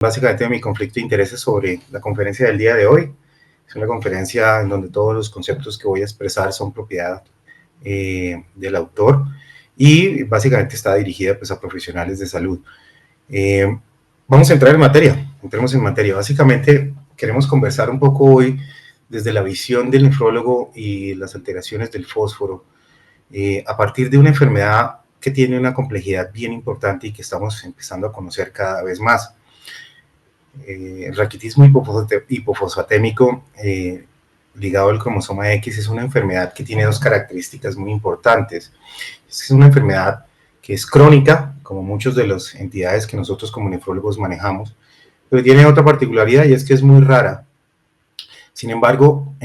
básicamente mi conflicto de intereses sobre la conferencia del día de hoy. Es una conferencia en donde todos los conceptos que voy a expresar son propiedad del autor y básicamente está dirigida pues, a profesionales de salud. Vamos a entrar en materia, entremos en materia. Básicamente queremos conversar un poco hoy desde la visión del nefrólogo y las alteraciones del fósforo a partir de una enfermedad que tiene una complejidad bien importante y que estamos empezando a conocer cada vez más. El raquitismo hipofosfatémico ligado al cromosoma X es una enfermedad que tiene dos características muy importantes. Es una enfermedad que es crónica, como muchas de las entidades que nosotros como nefrólogos manejamos, pero tiene otra particularidad y es que es muy rara. Sin embargo,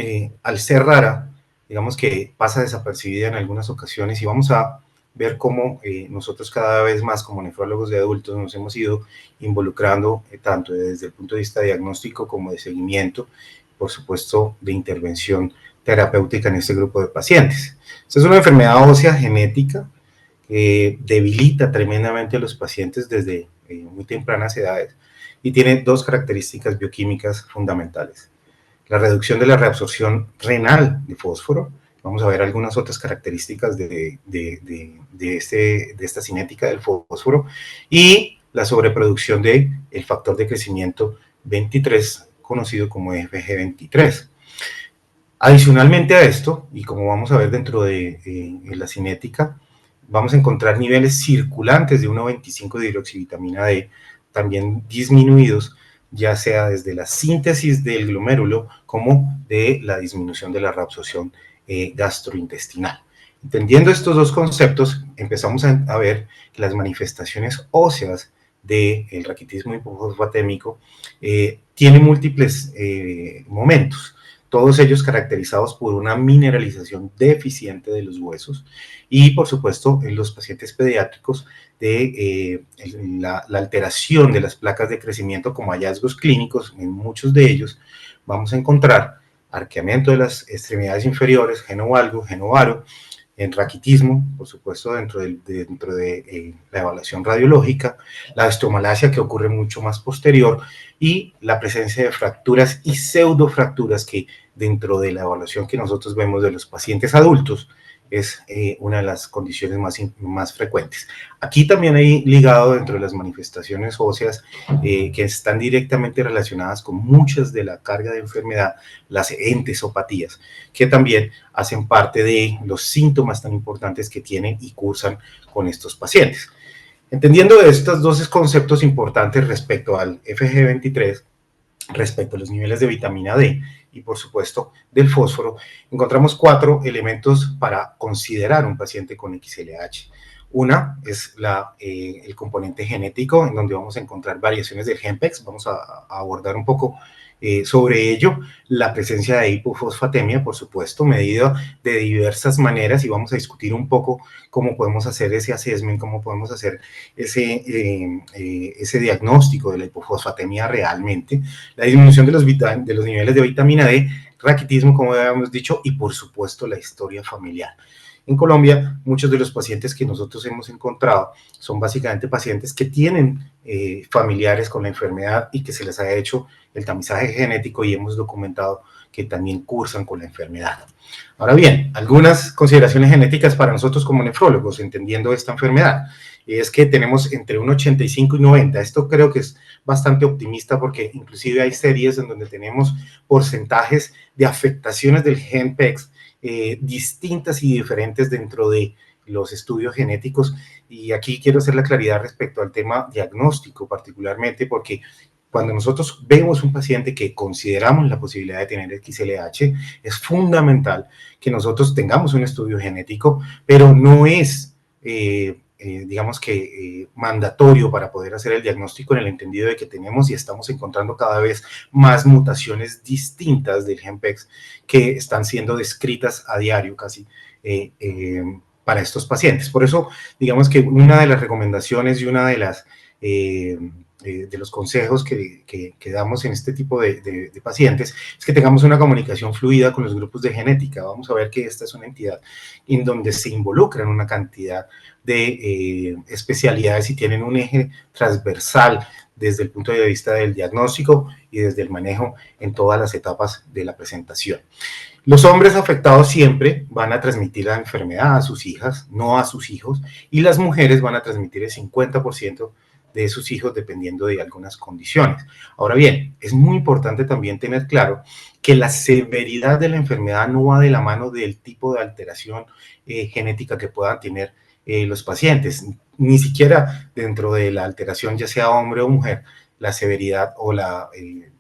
al ser rara, digamos que pasa desapercibida en algunas ocasiones y vamos a ver cómo nosotros cada vez más como nefrólogos de adultos nos hemos ido involucrando tanto desde el punto de vista diagnóstico como de seguimiento, por supuesto de intervención terapéutica en este grupo de pacientes. Esta es una enfermedad ósea genética que debilita tremendamente a los pacientes desde muy tempranas edades y tiene dos características bioquímicas fundamentales. La reducción de la reabsorción renal de fósforo. Vamos a ver algunas otras características de esta cinética del fósforo y la sobreproducción del factor de crecimiento 23, conocido como FG23. Adicionalmente a esto, y como vamos a ver dentro de la cinética, vamos a encontrar niveles circulantes de 1,25 de hidroxivitamina D, también disminuidos, ya sea desde la síntesis del glomérulo como de la disminución de la reabsorción gastrointestinal. Entendiendo estos dos conceptos, empezamos a ver que las manifestaciones óseas del raquitismo hipofosfatémico tienen múltiples momentos, todos ellos caracterizados por una mineralización deficiente de los huesos y, por supuesto, en los pacientes pediátricos de la alteración de las placas de crecimiento como hallazgos clínicos. En muchos de ellos vamos a encontrar arqueamiento de las extremidades inferiores, genovalgo, genovaro, en raquitismo, por supuesto, dentro de la evaluación radiológica, la osteomalacia que ocurre mucho más posterior y la presencia de fracturas y pseudofracturas que dentro de la evaluación que nosotros vemos de los pacientes adultos es una de las condiciones más frecuentes. Aquí también hay ligado dentro de las manifestaciones óseas que están directamente relacionadas con muchas de la carga de enfermedad, las entesopatías, que también hacen parte de los síntomas tan importantes que tienen y cursan con estos pacientes. Entendiendo estos dos conceptos importantes respecto al FG23, respecto a los niveles de vitamina D y por supuesto del fósforo, encontramos 4 elementos para considerar un paciente con XLH. Una es el componente genético, en donde vamos a encontrar variaciones del GENPEX. Vamos a abordar un poco sobre ello. La presencia de hipofosfatemia, por supuesto, medida de diversas maneras, y vamos a discutir un poco cómo podemos hacer ese assessment, cómo podemos hacer ese diagnóstico de la hipofosfatemia realmente. La disminución de los niveles de vitamina D, raquitismo, como habíamos dicho, y por supuesto la historia familiar. En Colombia, muchos de los pacientes que nosotros hemos encontrado son básicamente pacientes que tienen familiares con la enfermedad y que se les ha hecho el tamizaje genético y hemos documentado que también cursan con la enfermedad. Ahora bien, algunas consideraciones genéticas para nosotros como nefrólogos, entendiendo esta enfermedad, es que tenemos entre un 85 y 90. Esto creo que es bastante optimista porque inclusive hay series en donde tenemos porcentajes de afectaciones del GENPEX distintas y diferentes dentro de los estudios genéticos, y aquí quiero hacer la claridad respecto al tema diagnóstico particularmente, porque cuando nosotros vemos un paciente que consideramos la posibilidad de tener XLH, es fundamental que nosotros tengamos un estudio genético, pero no es digamos que mandatorio para poder hacer el diagnóstico, en el entendido de que tenemos y estamos encontrando cada vez más mutaciones distintas del GENPEX que están siendo descritas a diario casi para estos pacientes. Por eso, digamos que una de las recomendaciones y una de las de los consejos que damos en este tipo de pacientes es que tengamos una comunicación fluida con los grupos de genética. Vamos a ver que esta es una entidad en donde se involucran una cantidad de especialidades y tienen un eje transversal desde el punto de vista del diagnóstico y desde el manejo en todas las etapas de la presentación. Los hombres afectados siempre van a transmitir la enfermedad a sus hijas, no a sus hijos, y las mujeres van a transmitir el 50% de sus hijos dependiendo de algunas condiciones. Ahora bien, es muy importante también tener claro que la severidad de la enfermedad no va de la mano del tipo de alteración genética que puedan tener los pacientes, ni siquiera dentro de la alteración, ya sea hombre o mujer, la severidad o la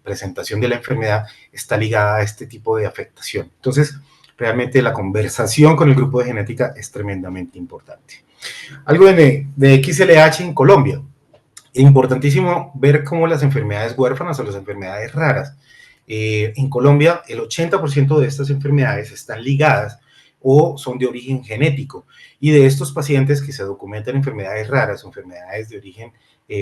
presentación de la enfermedad está ligada a este tipo de afectación. Entonces, realmente la conversación con el grupo de genética es tremendamente importante. Algo de XLH en Colombia. Es importantísimo ver cómo las enfermedades huérfanas o las enfermedades raras. En Colombia, el 80% de estas enfermedades están ligadas o son de origen genético. Y de estos pacientes que se documentan enfermedades raras o enfermedades de origen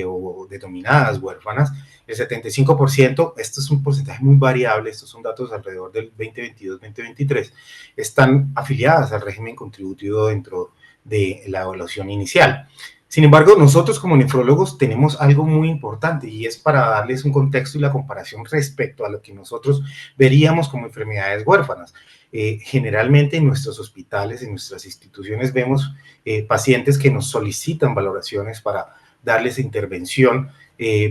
o denominadas huérfanas, el 75%, esto es un porcentaje muy variable, estos son datos alrededor del 2022-2023, están afiliadas al régimen contributivo dentro de la evaluación inicial. Sin embargo, nosotros como nefrólogos tenemos algo muy importante y es para darles un contexto y la comparación respecto a lo que nosotros veríamos como enfermedades huérfanas. Generalmente en nuestros hospitales, en nuestras instituciones, vemos pacientes que nos solicitan valoraciones para darles intervención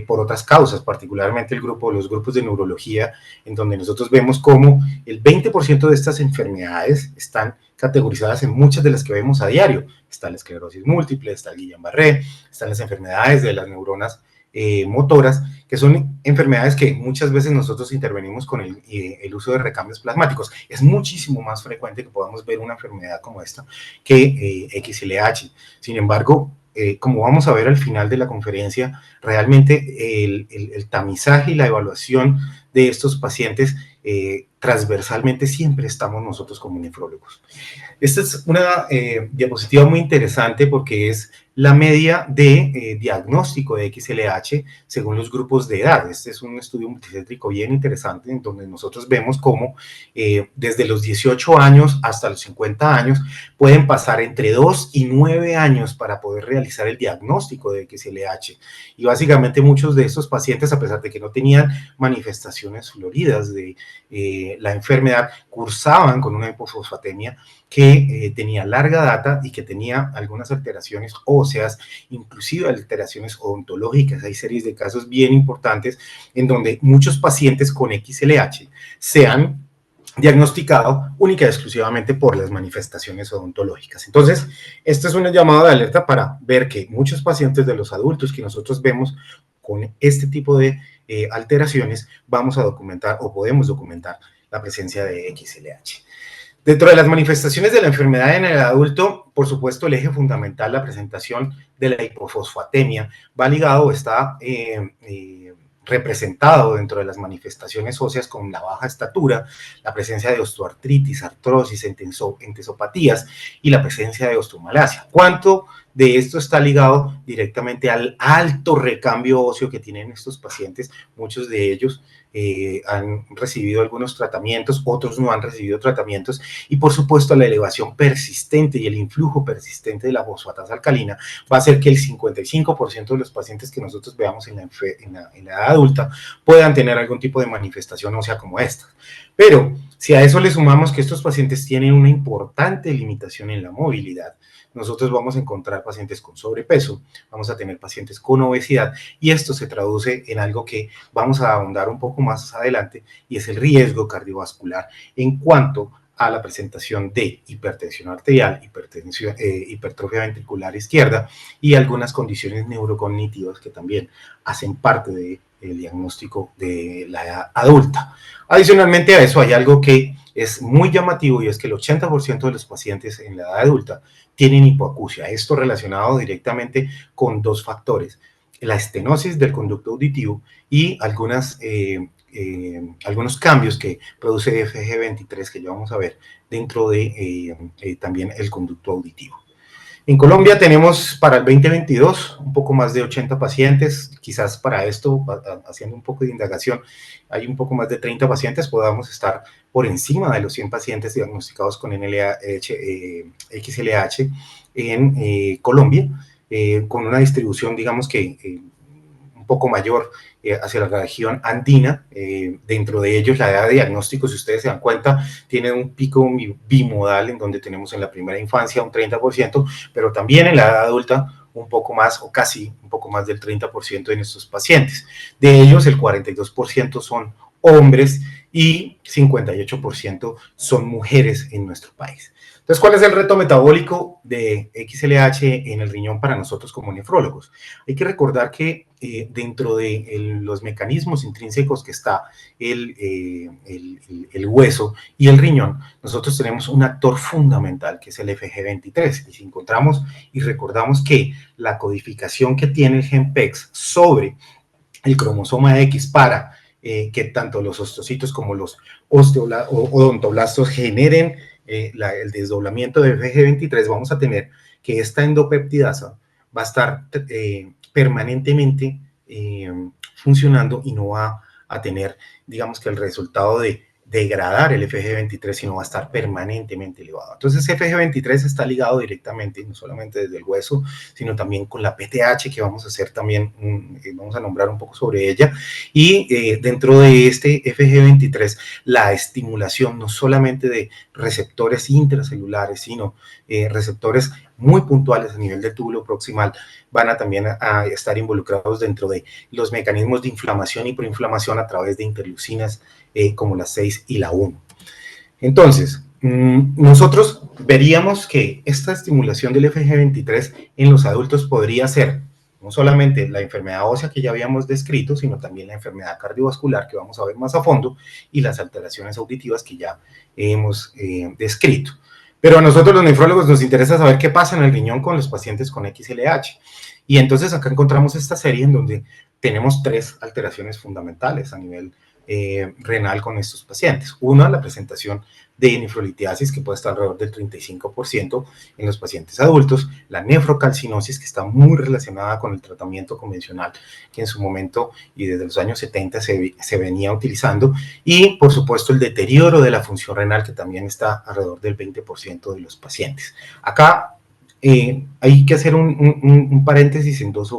por otras causas, particularmente los grupos de neurología, en donde nosotros vemos cómo el 20% de estas enfermedades están categorizadas en muchas de las que vemos a diario. Está la esclerosis múltiple, está el Guillain-Barré, están las enfermedades de las neuronas motoras, que son enfermedades que muchas veces nosotros intervenimos con el uso de recambios plasmáticos. Es muchísimo más frecuente que podamos ver una enfermedad como esta que XLH. Sin embargo, como vamos a ver al final de la conferencia, realmente el tamizaje y la evaluación de estos pacientes transversalmente siempre estamos nosotros como nefrólogos. Esta es una diapositiva muy interesante porque es la media de diagnóstico de XLH según los grupos de edad. Este es un estudio multicéntrico bien interesante en donde nosotros vemos cómo desde los 18 años hasta los 50 años pueden pasar entre 2 y 9 años para poder realizar el diagnóstico de XLH. Y básicamente muchos de estos pacientes, a pesar de que no tenían manifestaciones floridas de la enfermedad, cursaban con una hipofosfatemia que tenía larga data y que tenía algunas alteraciones óseas, inclusive alteraciones odontológicas. Hay series de casos bien importantes en donde muchos pacientes con XLH se han diagnosticado única y exclusivamente por las manifestaciones odontológicas. Entonces, esta es una llamada de alerta para ver que muchos pacientes de los adultos que nosotros vemos con este tipo de alteraciones, vamos a documentar o podemos documentar la presencia de XLH. Dentro de las manifestaciones de la enfermedad en el adulto, por supuesto, el eje fundamental, la presentación de la hipofosfatemia, va ligado o está representado dentro de las manifestaciones óseas con la baja estatura, la presencia de osteoartritis, artrosis, entesopatías y la presencia de osteomalacia. ¿Cuánto de esto está ligado directamente al alto recambio óseo que tienen estos pacientes? Muchos de ellos han recibido algunos tratamientos, otros no han recibido tratamientos, y por supuesto la elevación persistente y el influjo persistente de la fosfatasa alcalina va a hacer que el 55% de los pacientes que nosotros veamos en la edad adulta puedan tener algún tipo de manifestación ósea como esta. Pero si a eso le sumamos que estos pacientes tienen una importante limitación en la movilidad, nosotros vamos a encontrar pacientes con sobrepeso, vamos a tener pacientes con obesidad, y esto se traduce en algo que vamos a ahondar un poco más adelante, y es el riesgo cardiovascular en cuanto a la presentación de hipertensión arterial, hipertrofia ventricular izquierda y algunas condiciones neurocognitivas que también hacen parte del diagnóstico de la edad adulta. Adicionalmente a eso hay algo que es muy llamativo, y es que el 80% de los pacientes en la edad adulta tienen hipoacusia. Esto relacionado directamente con dos factores: la estenosis del conducto auditivo y algunos cambios que produce FG23 que ya vamos a ver dentro de también el conducto auditivo. En Colombia tenemos para el 2022 un poco más de 80 pacientes. Quizás para esto, haciendo un poco de indagación, hay un poco más de 30 pacientes, podamos estar por encima de los 100 pacientes diagnosticados con XLH en Colombia, con una distribución, digamos que un un poco mayor hacia la región andina. Dentro de ellos, la edad de diagnóstico, si ustedes se dan cuenta, tiene un pico bimodal en donde tenemos en la primera infancia un 30%, pero también en la edad adulta un poco más o casi un poco más del 30% de nuestros pacientes. De ellos, el 42% son hombres y 58% son mujeres en nuestro país. Entonces, ¿cuál es el reto metabólico de XLH en el riñón para nosotros como nefrólogos? Hay que recordar que dentro de los mecanismos intrínsecos que está el hueso y el riñón, nosotros tenemos un actor fundamental que es el FG23. Y si encontramos y recordamos que la codificación que tiene el gen PEX sobre el cromosoma X para que tanto los osteocitos como los odontoblastos generen el desdoblamiento de FG23, vamos a tener que esta endopeptidasa va a estar permanentemente funcionando y no va a tener, digamos que el resultado de degradar el FG23, sino va a estar permanentemente elevado. Entonces, FG23 está ligado directamente, no solamente desde el hueso, sino también con la PTH, que vamos a hacer también, vamos a nombrar un poco sobre ella. Y dentro de este FG23, la estimulación no solamente de receptores intracelulares, sino receptores muy puntuales a nivel del túbulo proximal, van a también a estar involucrados dentro de los mecanismos de inflamación y proinflamación a través de interleucinas como la 6 y la 1. Entonces, nosotros veríamos que esta estimulación del FG23 en los adultos podría ser no solamente la enfermedad ósea que ya habíamos descrito, sino también la enfermedad cardiovascular que vamos a ver más a fondo y las alteraciones auditivas que ya hemos descrito. Pero a nosotros los nefrólogos nos interesa saber qué pasa en el riñón con los pacientes con XLH. Y entonces acá encontramos esta serie en donde tenemos 3 alteraciones fundamentales a nivel renal con estos pacientes. Una, la presentación de nefrolitiasis, que puede estar alrededor del 35% en los pacientes adultos, la nefrocalcinosis, que está muy relacionada con el tratamiento convencional, que en su momento y desde los años 70 se venía utilizando, y por supuesto el deterioro de la función renal, que también está alrededor del 20% de los pacientes. Acá hay que hacer un paréntesis en dos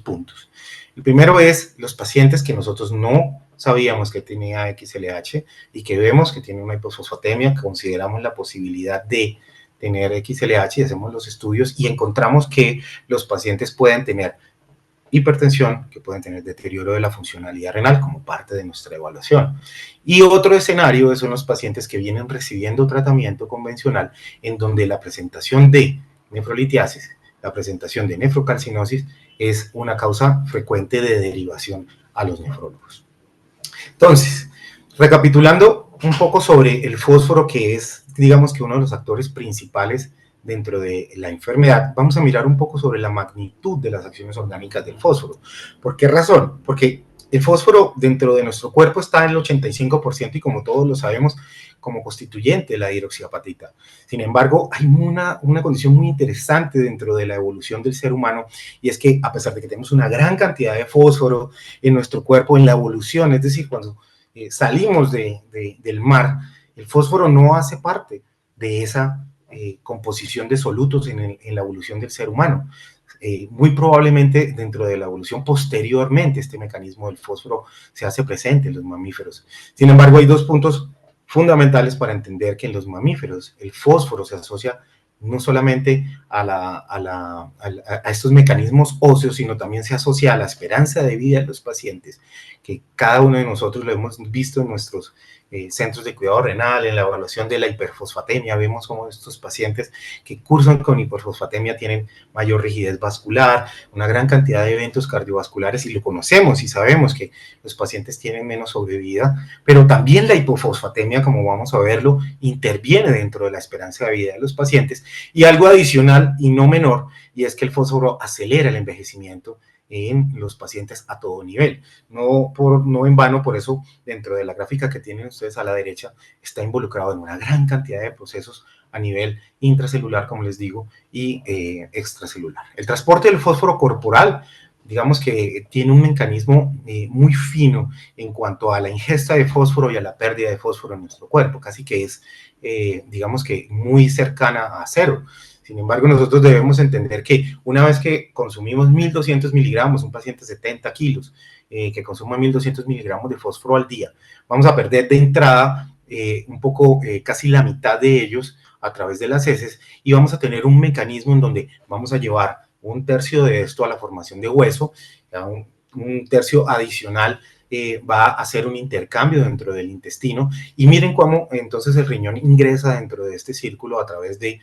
puntos. El primero es los pacientes que nosotros no sabíamos que tenía XLH y que vemos que tiene una hipofosfatemia, que consideramos la posibilidad de tener XLH y hacemos los estudios y encontramos que los pacientes pueden tener hipertensión, que pueden tener deterioro de la funcionalidad renal como parte de nuestra evaluación. Y otro escenario son los pacientes que vienen recibiendo tratamiento convencional en donde la presentación de nefrolitiasis, la presentación de nefrocalcinosis es una causa frecuente de derivación a los nefrólogos. Entonces, recapitulando un poco sobre el fósforo, que es, digamos que uno de los actores principales dentro de la enfermedad, vamos a mirar un poco sobre la magnitud de las acciones orgánicas del fósforo. ¿Por qué razón? Porque el fósforo dentro de nuestro cuerpo está en el 85% y como todos lo sabemos, como constituyente de la hidroxiapatita. Sin embargo, hay una condición muy interesante dentro de la evolución del ser humano y es que a pesar de que tenemos una gran cantidad de fósforo en nuestro cuerpo, en la evolución, es decir, cuando salimos del mar, el fósforo no hace parte de esa composición de solutos en la evolución del ser humano. Muy probablemente dentro de la evolución posteriormente este mecanismo del fósforo se hace presente en los mamíferos. Sin embargo, hay 2 puntos fundamentales para entender que en los mamíferos el fósforo se asocia no solamente a estos mecanismos óseos, sino también se asocia a la esperanza de vida de los pacientes, que cada uno de nosotros lo hemos visto en nuestros centros de cuidado renal, en la evaluación de la hiperfosfatemia, vemos cómo estos pacientes que cursan con hiperfosfatemia tienen mayor rigidez vascular, una gran cantidad de eventos cardiovasculares y lo conocemos y sabemos que los pacientes tienen menos sobrevida, pero también la hipofosfatemia, como vamos a verlo, interviene dentro de la esperanza de vida de los pacientes y algo adicional y no menor, y es que el fósforo acelera el envejecimiento en los pacientes a todo nivel. No en vano, por eso dentro de la gráfica que tienen ustedes a la derecha está involucrado en una gran cantidad de procesos a nivel intracelular, como les digo, y extracelular. El transporte del fósforo corporal, digamos que tiene un mecanismo muy fino en cuanto a la ingesta de fósforo y a la pérdida de fósforo en nuestro cuerpo, casi que es, digamos que muy cercana a cero. Sin embargo, nosotros debemos entender que una vez que consumimos 1.200 miligramos, un paciente de 70 kilos, que consuma 1.200 miligramos de fósforo al día, vamos a perder de entrada un poco, casi la mitad de ellos a través de las heces, y vamos a tener un mecanismo en donde vamos a llevar un tercio de esto a la formación de hueso, un tercio adicional va a hacer un intercambio dentro del intestino, y miren cómo entonces el riñón ingresa dentro de este círculo a través de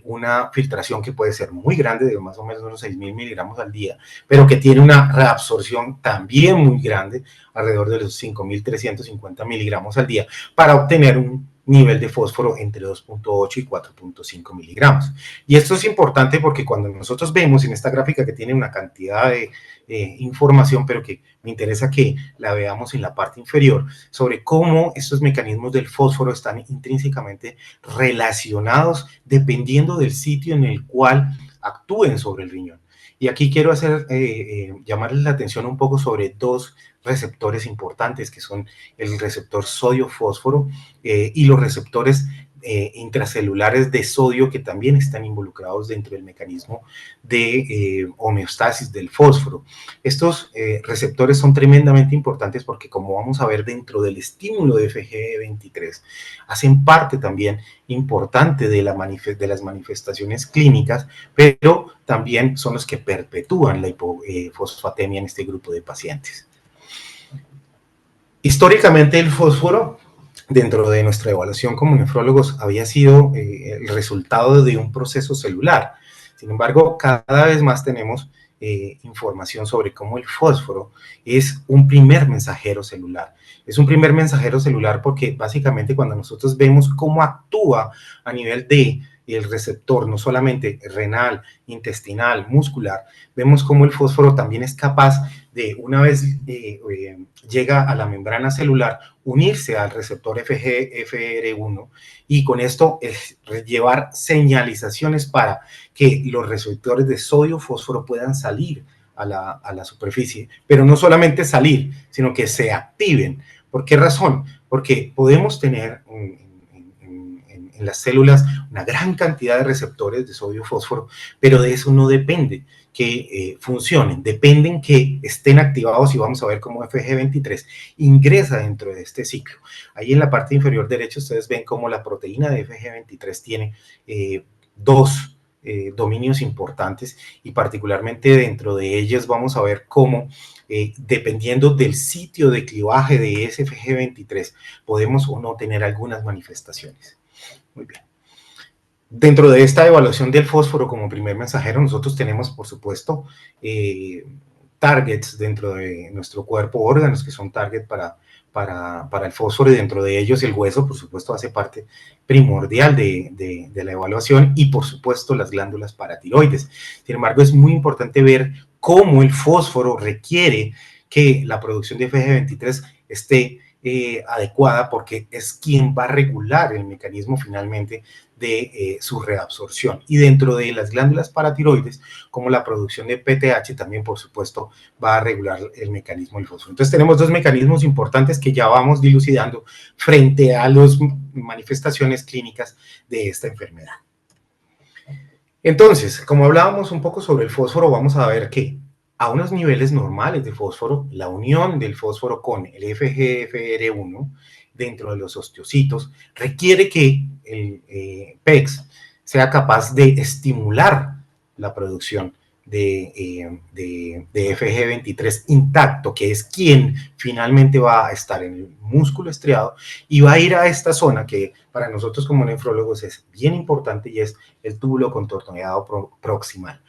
una filtración que puede ser muy grande, de más o menos unos 6.000 miligramos al día, pero que tiene una reabsorción también muy grande, alrededor de los 5.350 miligramos al día, para obtener un nivel de fósforo entre 2.8 y 4.5 miligramos. Y esto es importante porque cuando nosotros vemos en esta gráfica que tiene una cantidad de información, pero que me interesa que la veamos en la parte inferior, sobre cómo estos mecanismos del fósforo están intrínsecamente relacionados dependiendo del sitio en el cual actúen sobre el riñón. Y aquí quiero llamarles la atención un poco sobre dos receptores importantes, que son el receptor sodio-fósforo y los receptores intracelulares de sodio, que también están involucrados dentro del mecanismo de homeostasis del fósforo. Estos receptores son tremendamente importantes porque, como vamos a ver dentro del estímulo de FGF23, hacen parte también importante de las manifestaciones clínicas, pero también son los que perpetúan la hipofosfatemia en este grupo de pacientes. Históricamente, el fósforo, dentro de nuestra evaluación como nefrólogos, había sido el resultado de un proceso celular. Sin embargo, cada vez más tenemos información sobre cómo el fósforo es un primer mensajero celular. Es un primer mensajero celular porque básicamente cuando nosotros vemos cómo actúa a nivel de el receptor, no solamente renal, intestinal, muscular, vemos cómo el fósforo también es capaz de, una vez llega a la membrana celular, unirse al receptor FGFR1 y con esto llevar señalizaciones para que los receptores de sodio-fósforo puedan salir a la superficie, pero no solamente salir, sino que se activen. ¿Por qué razón? Porque podemos tener en las células una gran cantidad de receptores de sodio-fósforo, pero de eso no depende que funcionen, dependen que estén activados, y vamos a ver cómo FG23 ingresa dentro de este ciclo. Ahí en la parte inferior derecha ustedes ven cómo la proteína de FG23 tiene dos dominios importantes, y particularmente dentro de ellas vamos a ver cómo dependiendo del sitio de clivaje de ese FG23 podemos o no tener algunas manifestaciones. Muy bien. Dentro de esta evaluación del fósforo como primer mensajero, nosotros tenemos, por supuesto, targets dentro de nuestro cuerpo, órganos que son target para el fósforo, y dentro de ellos el hueso, por supuesto, hace parte primordial de la evaluación, y por supuesto las glándulas paratiroides. Sin embargo, es muy importante ver cómo el fósforo requiere que la producción de FG23 esté adecuada, porque es quien va a regular el mecanismo finalmente de su reabsorción. Y dentro de las glándulas paratiroides, como la producción de PTH, también por supuesto va a regular el mecanismo del fósforo. Entonces tenemos dos mecanismos importantes que ya vamos dilucidando frente a las manifestaciones clínicas de esta enfermedad. Entonces, como hablábamos un poco sobre el fósforo, vamos a ver que a unos niveles normales de fósforo, la unión del fósforo con el FGFR1 dentro de los osteocitos requiere que el PEX sea capaz de estimular la producción de FG23 intacto, que es quien finalmente va a estar en el músculo estriado y va a ir a esta zona que para nosotros como nefrólogos es bien importante, y es el túbulo contorneado proximal.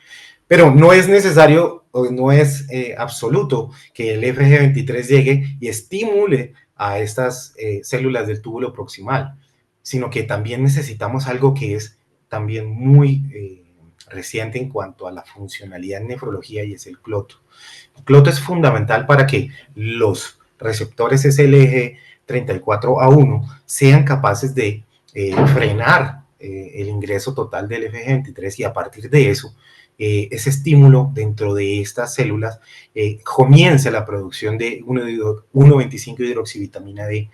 Pero no es necesario o no es absoluto que el FG23 llegue y estimule a estas células del túbulo proximal, sino que también necesitamos algo que es también muy reciente en cuanto a la funcionalidad en nefrología, y es el cloto. El cloto es fundamental para que los receptores SLG34A1 sean capaces de frenar el ingreso total del FG23, y a partir de eso ese estímulo dentro de estas células comienza la producción de 1,25 hidroxivitamina D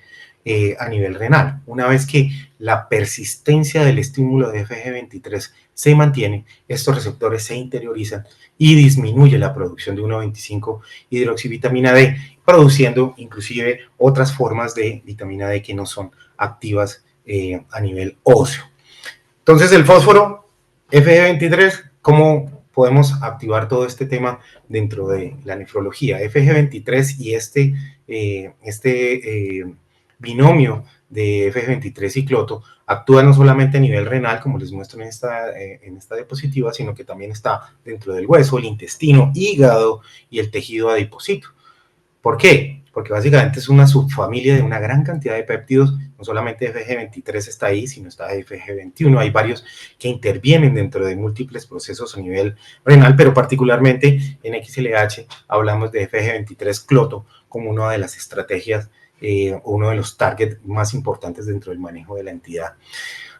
a nivel renal. Una vez que la persistencia del estímulo de FG23 se mantiene, estos receptores se interiorizan y disminuye la producción de 1,25 hidroxivitamina D, produciendo inclusive otras formas de vitamina D que no son activas a nivel óseo. Entonces el fósforo, FG23, ¿cómo podemos activar todo este tema dentro de la nefrología? FG23 y binomio de FG23 y cloto actúa no solamente a nivel renal, como les muestro en esta diapositiva, sino que también está dentro del hueso, el intestino, hígado y el tejido adiposito. ¿Por qué? Porque básicamente es una subfamilia de una gran cantidad de péptidos, no solamente FG23 está ahí, sino está FG21, hay varios que intervienen dentro de múltiples procesos a nivel renal, pero particularmente en XLH hablamos de FG23 cloto como una de las estrategias o uno de los targets más importantes dentro del manejo de la entidad.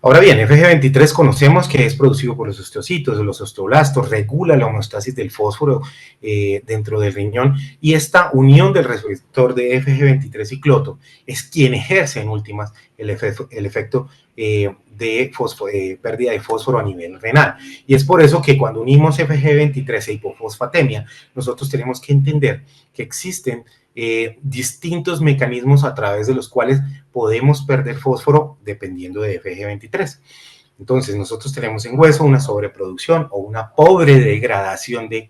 Ahora bien, FG23 conocemos que es producido por los osteocitos, los osteoblastos, regula la homeostasis del fósforo dentro del riñón, y esta unión del receptor de FG23 y cloto es quien ejerce en últimas el efecto de pérdida de fósforo a nivel renal. Y es por eso que cuando unimos FG23 e hipofosfatemia, nosotros tenemos que entender que existen distintos mecanismos a través de los cuales podemos perder fósforo dependiendo de FG23. Entonces, nosotros tenemos en hueso una sobreproducción o una pobre degradación de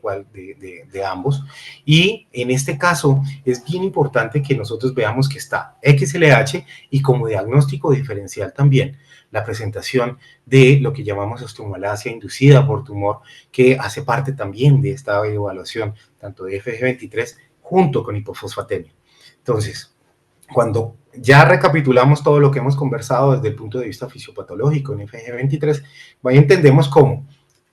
ambos, y en este caso es bien importante que nosotros veamos que está XLH y como diagnóstico diferencial también la presentación de lo que llamamos osteomalacia inducida por tumor, que hace parte también de esta evaluación tanto de FG23 junto con hipofosfatemia. Entonces, cuando ya recapitulamos todo lo que hemos conversado desde el punto de vista fisiopatológico en FG23, entendemos cómo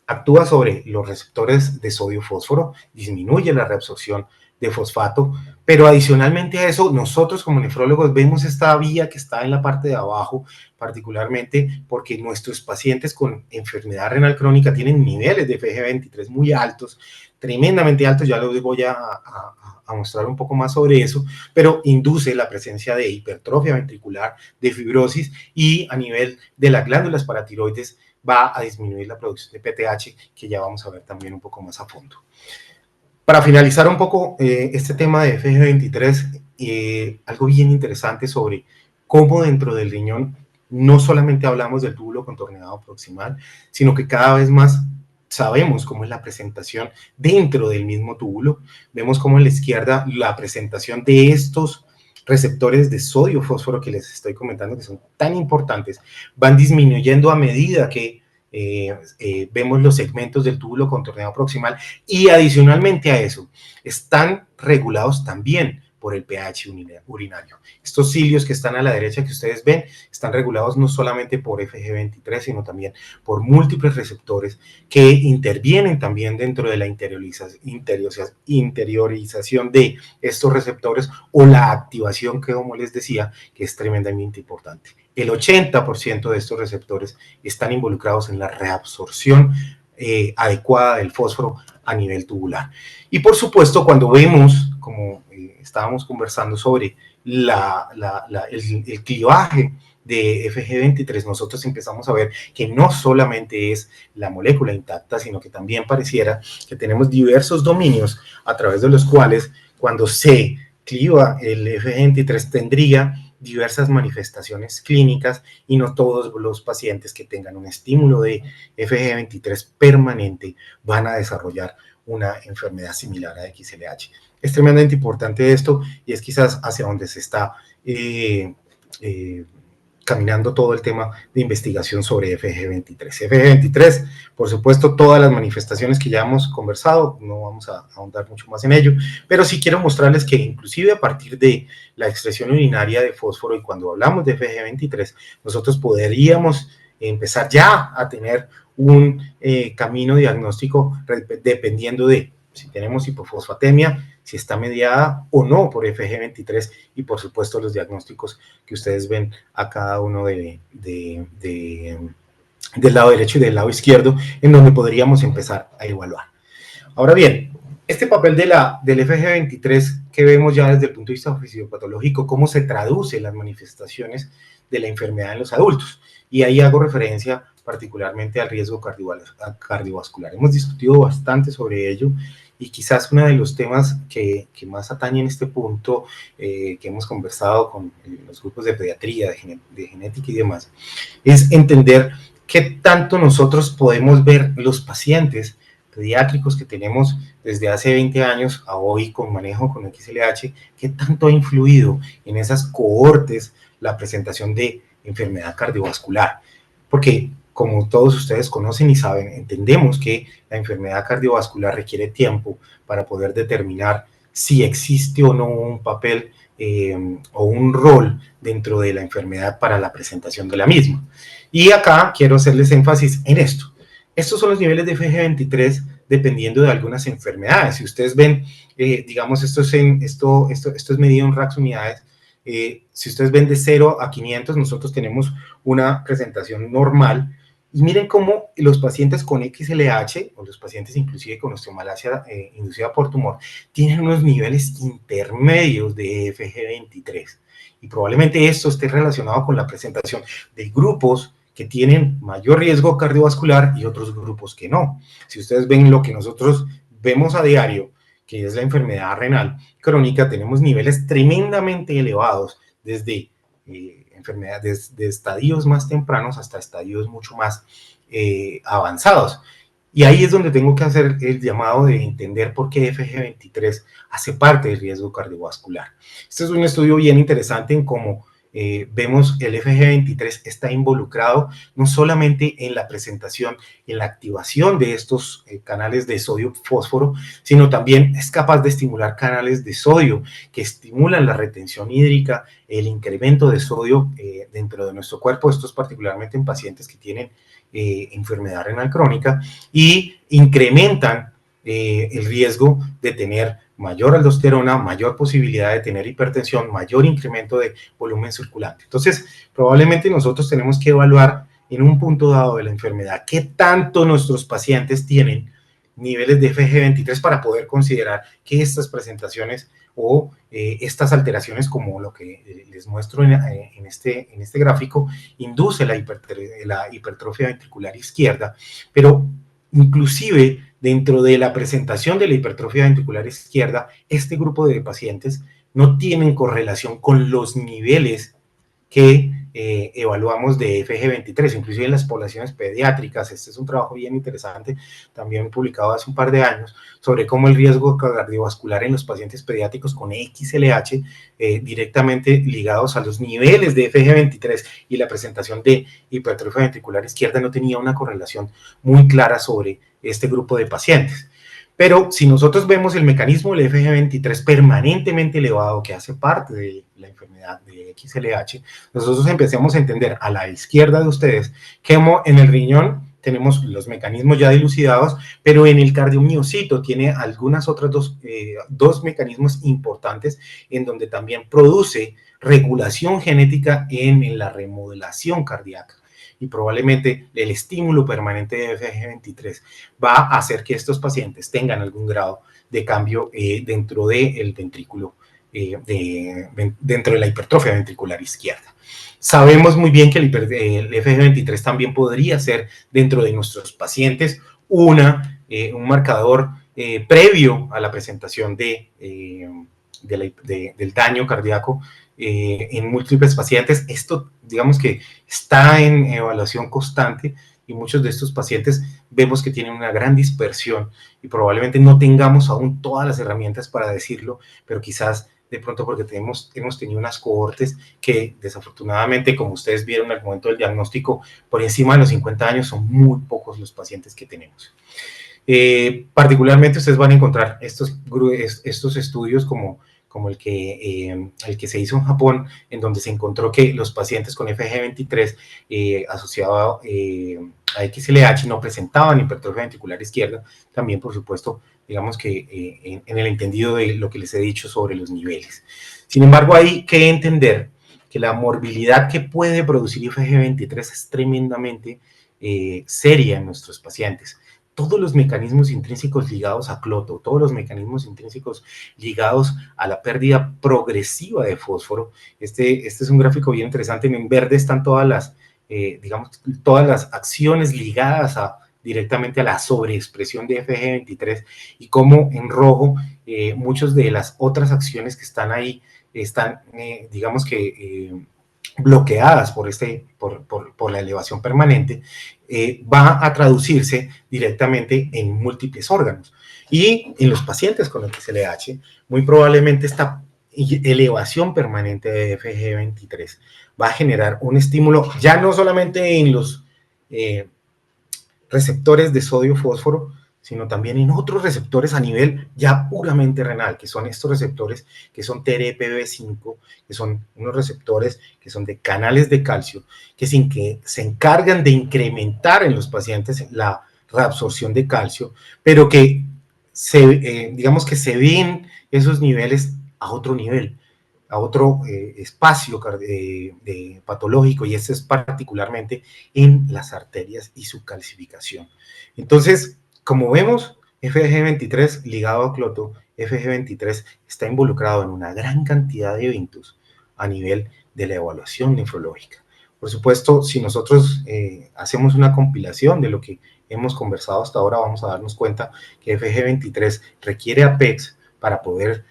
actúa sobre los receptores de sodio-fósforo, disminuye la reabsorción de fosfato, pero adicionalmente a eso, nosotros como nefrólogos vemos esta vía que está en la parte de abajo, particularmente porque nuestros pacientes con enfermedad renal crónica tienen niveles de FG23 muy altos, tremendamente altos, ya les voy a mostrar un poco más sobre eso, pero induce la presencia de hipertrofia ventricular, de fibrosis, y a nivel de las glándulas paratiroides va a disminuir la producción de PTH, que ya vamos a ver también un poco más a fondo. Para finalizar un poco este tema de FG23, algo bien interesante sobre cómo dentro del riñón no solamente hablamos del túbulo contorneado proximal, sino que cada vez más sabemos cómo es la presentación dentro del mismo túbulo. Vemos cómo en la izquierda la presentación de estos receptores de sodio-fósforo que les estoy comentando, que son tan importantes, van disminuyendo a medida que vemos los segmentos del túbulo contorneado proximal, y adicionalmente a eso están regulados también por el pH urinario. Estos cilios que están a la derecha que ustedes ven están regulados no solamente por FG23, sino también por múltiples receptores que intervienen también dentro de la interiorización de estos receptores, o la activación que, como les decía, que es tremendamente importante. El 80% de estos receptores están involucrados en la reabsorción adecuada del fósforo a nivel tubular. Y por supuesto, cuando vemos, como estábamos conversando sobre el clivaje de FG23, nosotros empezamos a ver que no solamente es la molécula intacta, sino que también pareciera que tenemos diversos dominios a través de los cuales, cuando se cliva el FG23, tendría diversas manifestaciones clínicas, y no todos los pacientes que tengan un estímulo de FG23 permanente van a desarrollar una enfermedad similar a XLH. Es tremendamente importante esto, y es quizás hacia donde se está caminando todo el tema de investigación sobre FG23. FG23, por supuesto, todas las manifestaciones que ya hemos conversado, no vamos a ahondar mucho más en ello, pero sí quiero mostrarles que inclusive a partir de la excreción urinaria de fósforo, y cuando hablamos de FG23, nosotros podríamos empezar ya a tener un camino diagnóstico dependiendo de si tenemos hipofosfatemia, si está mediada o no por FG23, y por supuesto los diagnósticos que ustedes ven a cada uno del lado derecho y del lado izquierdo, en donde podríamos empezar a evaluar. Ahora bien, este papel del FG23 que vemos ya desde el punto de vista fisiopatológico cómo se traducen las manifestaciones de la enfermedad en los adultos. Y ahí hago referencia particularmente al riesgo cardiovascular. Hemos discutido bastante sobre ello y quizás uno de los temas que más atañen este punto, que hemos conversado con los grupos de pediatría, de genética y demás, es entender qué tanto nosotros podemos ver los pacientes pediátricos que tenemos desde hace 20 años a hoy con manejo con XLH, qué tanto ha influido en esas cohortes la presentación de enfermedad cardiovascular. Porque como todos ustedes conocen y saben, entendemos que la enfermedad cardiovascular requiere tiempo para poder determinar si existe o no un papel o un rol dentro de la enfermedad para la presentación de la misma. Y acá quiero hacerles énfasis en esto. Estos son los niveles de FG23 dependiendo de algunas enfermedades. Si ustedes ven, digamos, esto es medido en racks unidades. Si ustedes ven de 0 a 500, nosotros tenemos una presentación normal. Y miren cómo los pacientes con XLH, o los pacientes inclusive con osteomalacia inducida por tumor, tienen unos niveles intermedios de FG23. Y probablemente esto esté relacionado con la presentación de grupos que tienen mayor riesgo cardiovascular y otros grupos que no. Si ustedes ven lo que nosotros vemos a diario, que es la enfermedad renal crónica, tenemos niveles tremendamente elevados desde enfermedades de estadios más tempranos hasta estadios mucho más avanzados. Y ahí es donde tengo que hacer el llamado de entender por qué FG23 hace parte del riesgo cardiovascular. Este es un estudio bien interesante en cómo vemos el FG23 está involucrado no solamente en la presentación, en la activación de estos canales de sodio-fósforo, sino también es capaz de estimular canales de sodio que estimulan la retención hídrica, el incremento de sodio dentro de nuestro cuerpo, esto es particularmente en pacientes que tienen enfermedad renal crónica, y incrementan el riesgo de tener mayor aldosterona, mayor posibilidad de tener hipertensión, mayor incremento de volumen circulante. Entonces, probablemente nosotros tenemos que evaluar en un punto dado de la enfermedad qué tanto nuestros pacientes tienen niveles de FG23 para poder considerar que estas presentaciones o estas alteraciones, como lo que les muestro en este gráfico, induce la hipertrofia ventricular izquierda, pero inclusive dentro de la presentación de la hipertrofia ventricular izquierda, este grupo de pacientes no tienen correlación con los niveles que evaluamos de FG23, inclusive en las poblaciones pediátricas. Este es un trabajo bien interesante, también publicado hace un par de años, sobre cómo el riesgo cardiovascular en los pacientes pediátricos con XLH, directamente ligados a los niveles de FG23 y la presentación de hipertrofia ventricular izquierda, no tenía una correlación muy clara sobre este grupo de pacientes. Pero si nosotros vemos el mecanismo del FG23 permanentemente elevado que hace parte de la enfermedad de XLH, nosotros empecemos a entender a la izquierda de ustedes que en el riñón tenemos los mecanismos ya dilucidados, pero en el cardiomiocito tiene algunas otras dos mecanismos importantes en donde también produce regulación genética en la remodelación cardíaca. Y probablemente el estímulo permanente de FG23 va a hacer que estos pacientes tengan algún grado de cambio dentro del ventrículo, dentro de la hipertrofia ventricular izquierda. Sabemos muy bien que el FG23 también podría ser dentro de nuestros pacientes un marcador previo a la presentación del daño cardíaco en múltiples pacientes. Esto, digamos que está en evaluación constante y muchos de estos pacientes vemos que tienen una gran dispersión y probablemente no tengamos aún todas las herramientas para decirlo, pero quizás de pronto porque hemos tenido unas cohortes que desafortunadamente, como ustedes vieron al momento del diagnóstico, por encima de los 50 años son muy pocos los pacientes que tenemos. Particularmente ustedes van a encontrar estos estudios como el que se hizo en Japón, en donde se encontró que los pacientes con FG23 asociado a XLH no presentaban hipertrofia ventricular izquierda, también por supuesto, digamos que en el entendido de lo que les he dicho sobre los niveles. Sin embargo, hay que entender que la morbilidad que puede producir FG23 es tremendamente seria en nuestros pacientes. todos los mecanismos intrínsecos ligados a cloto, todos los mecanismos intrínsecos ligados a la pérdida progresiva de fósforo. Este es un gráfico bien interesante. En verde están todas las, digamos, todas las acciones ligadas directamente a la sobreexpresión de FG23 y cómo en rojo muchas de las otras acciones que están ahí están, digamos que, bloqueadas por la elevación permanente, va a traducirse directamente en múltiples órganos. Y en los pacientes con XLH, muy probablemente esta elevación permanente de FG23 va a generar un estímulo ya no solamente en los receptores de sodio-fósforo, sino también en otros receptores a nivel ya puramente renal, que son estos receptores que son TRPV5, que son unos receptores que son de canales de calcio, que se encargan de incrementar en los pacientes la reabsorción de calcio, pero que digamos que se ven esos niveles a otro nivel, a otro espacio patológico, y este es particularmente en las arterias y su calcificación. Entonces, como vemos, FG23 ligado a cloto, FG23 está involucrado en una gran cantidad de eventos a nivel de la evaluación nefrológica. Por supuesto, si nosotros hacemos una compilación de lo que hemos conversado hasta ahora, vamos a darnos cuenta que FG23 requiere APEX para poder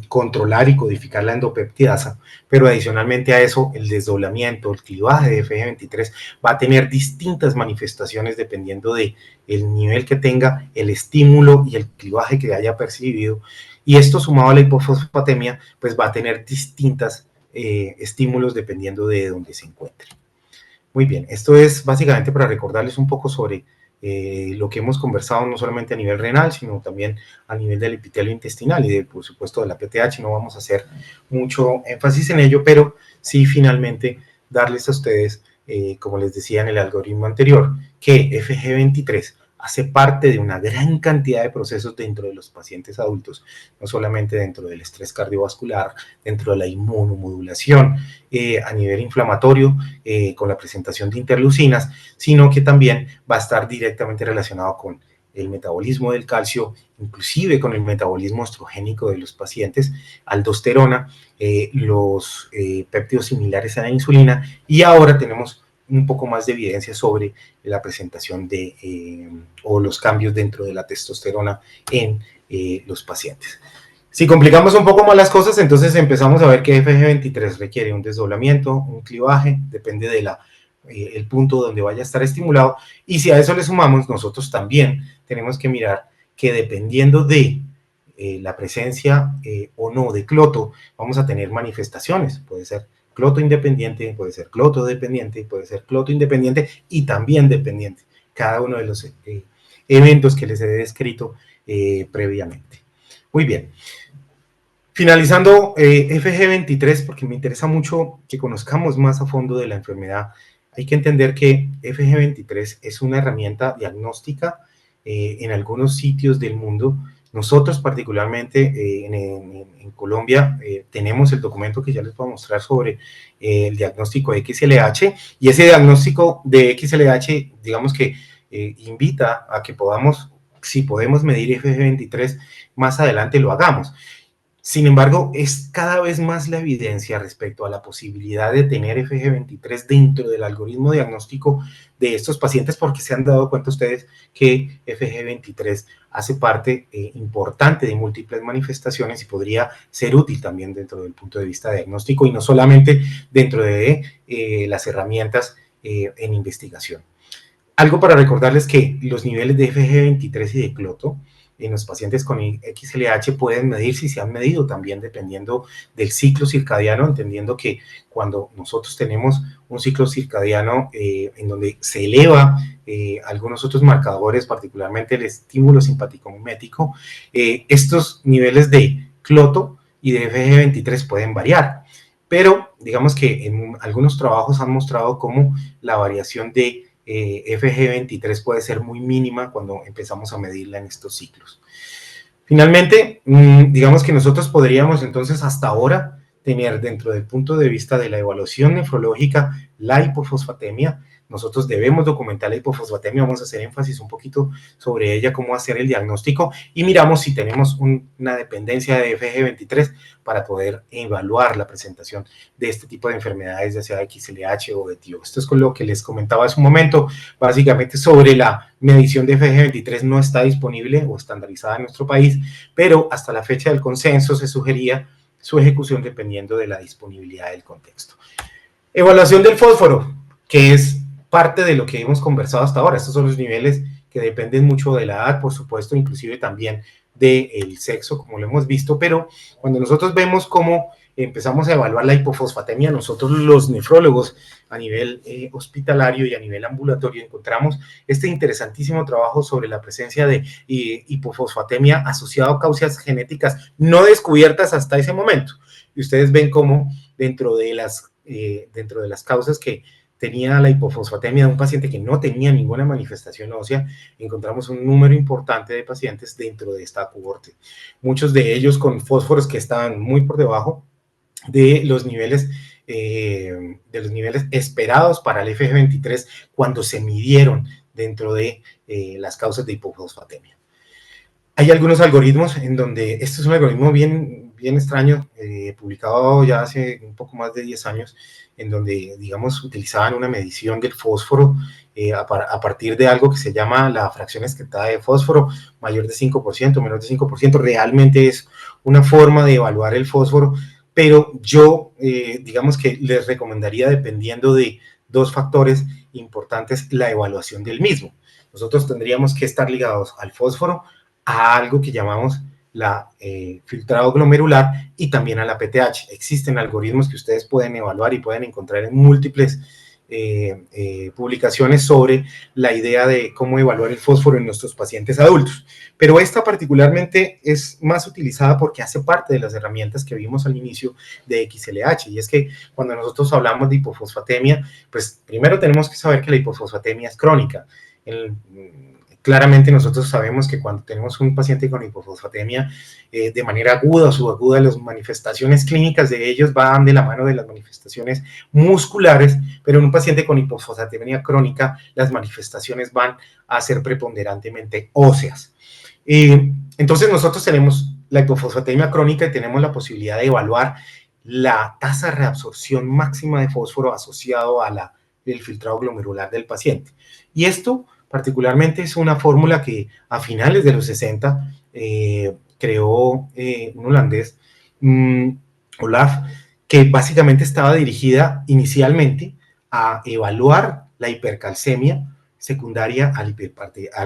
controlar y codificar la endopeptidasa, pero adicionalmente a eso, el desdoblamiento, el clivaje de FG23 va a tener distintas manifestaciones dependiendo de el nivel que tenga, el estímulo y el clivaje que haya percibido, y esto sumado a la hipofosfatemia, pues va a tener distintos estímulos dependiendo de dónde se encuentre. Muy bien, esto es básicamente para recordarles un poco sobre lo que hemos conversado no solamente a nivel renal, sino también a nivel del epitelio intestinal y por supuesto de la PTH. No vamos a hacer mucho énfasis en ello, pero sí finalmente darles a ustedes, como les decía en el algoritmo anterior, que FG23 hace parte de una gran cantidad de procesos dentro de los pacientes adultos, no solamente dentro del estrés cardiovascular, dentro de la inmunomodulación, a nivel inflamatorio, con la presentación de interleucinas, sino que también va a estar directamente relacionado con el metabolismo del calcio, inclusive con el metabolismo estrogénico de los pacientes, aldosterona, los péptidos similares a la insulina, y ahora tenemos un poco más de evidencia sobre la presentación o los cambios dentro de la testosterona en los pacientes. Si complicamos un poco más las cosas, entonces empezamos a ver que FG23 requiere un desdoblamiento, un clivaje, depende de el punto donde vaya a estar estimulado, y si a eso le sumamos, nosotros también tenemos que mirar que dependiendo de la presencia o no de cloto, vamos a tener manifestaciones. Puede ser cloto independiente, puede ser cloto dependiente, puede ser cloto independiente y también dependiente. Cada uno de los eventos que les he descrito previamente. Muy bien. Finalizando FG23, porque me interesa mucho que conozcamos más a fondo de la enfermedad, hay que entender que FG23 es una herramienta diagnóstica en algunos sitios del mundo. Nosotros particularmente en Colombia tenemos el documento que ya les voy a mostrar sobre el diagnóstico de XLH, y ese diagnóstico de XLH, digamos que invita a que podamos, si podemos medir FG23, más adelante lo hagamos. Sin embargo, es cada vez más la evidencia respecto a la posibilidad de tener FG23 dentro del algoritmo diagnóstico de estos pacientes, porque se han dado cuenta ustedes que FG23 hace parte importante de múltiples manifestaciones y podría ser útil también dentro del punto de vista diagnóstico y no solamente dentro de las herramientas en investigación. Algo para recordarles que los niveles de FG23 y de cloto en los pacientes con XLH pueden medirse y se han medido también dependiendo del ciclo circadiano, entendiendo que cuando nosotros tenemos un ciclo circadiano en donde se eleva algunos otros marcadores, particularmente el estímulo simpático mimético, estos niveles de cloto y de FG23 pueden variar. Pero digamos que en algunos trabajos han mostrado cómo la variación de FG23 puede ser muy mínima cuando empezamos a medirla en estos ciclos. Finalmente, digamos que nosotros podríamos entonces hasta ahora tener dentro del punto de vista de la evaluación nefrológica la hipofosfatemia. Nosotros debemos documentar la hipofosfatemia, vamos a hacer énfasis un poquito sobre ella, cómo hacer el diagnóstico y miramos si tenemos una dependencia de FG23 para poder evaluar la presentación de este tipo de enfermedades, ya sea de XLH o de TIO. Esto es con lo que les comentaba hace un momento, básicamente sobre la medición de FG23 no está disponible o estandarizada en nuestro país, pero hasta la fecha del consenso se sugería su ejecución dependiendo de la disponibilidad del contexto. Evaluación del fósforo, que es parte de lo que hemos conversado hasta ahora. Estos son los niveles que dependen mucho de la edad, por supuesto, inclusive también del sexo, como lo hemos visto, pero cuando nosotros vemos cómo empezamos a evaluar la hipofosfatemia, nosotros los nefrólogos a nivel hospitalario y a nivel ambulatorio encontramos este interesantísimo trabajo sobre la presencia de hipofosfatemia asociado a causas genéticas no descubiertas hasta ese momento. Y ustedes ven cómo dentro de las causas que tenía la hipofosfatemia de un paciente que no tenía ninguna manifestación ósea, encontramos un número importante de pacientes dentro de esta cohorte. Muchos de ellos con fósforos que estaban muy por debajo de los niveles esperados para el FG23 cuando se midieron dentro de las causas de hipofosfatemia. Hay algunos algoritmos en donde, este es un algoritmo bien extraño, publicado ya hace un poco más de 10 años, en donde, digamos, utilizaban una medición del fósforo a partir de algo que se llama la fracción excretada de fósforo, mayor de 5%, menor de 5%, realmente es una forma de evaluar el fósforo, pero yo, digamos que les recomendaría, dependiendo de dos factores importantes, la evaluación del mismo. Nosotros tendríamos que estar ligados al fósforo, a algo que llamamos la filtrado glomerular y también a la PTH. Existen algoritmos que ustedes pueden evaluar y pueden encontrar en múltiples publicaciones sobre la idea de cómo evaluar el fósforo en nuestros pacientes adultos. Pero esta particularmente es más utilizada porque hace parte de las herramientas que vimos al inicio de XLH, y es que cuando nosotros hablamos de hipofosfatemia, pues primero tenemos que saber que la hipofosfatemia es crónica. Claramente nosotros sabemos que cuando tenemos un paciente con hipofosfatemia de manera aguda o subaguda, las manifestaciones clínicas de ellos van de la mano de las manifestaciones musculares, pero en un paciente con hipofosfatemia crónica, las manifestaciones van a ser preponderantemente óseas. Entonces nosotros tenemos la hipofosfatemia crónica y tenemos la posibilidad de evaluar la tasa de reabsorción máxima de fósforo asociado a el filtrado glomerular del paciente. Y esto particularmente es una fórmula que a finales de los 60 creó un holandés, Olaf, que básicamente estaba dirigida inicialmente a evaluar la hipercalcemia secundaria al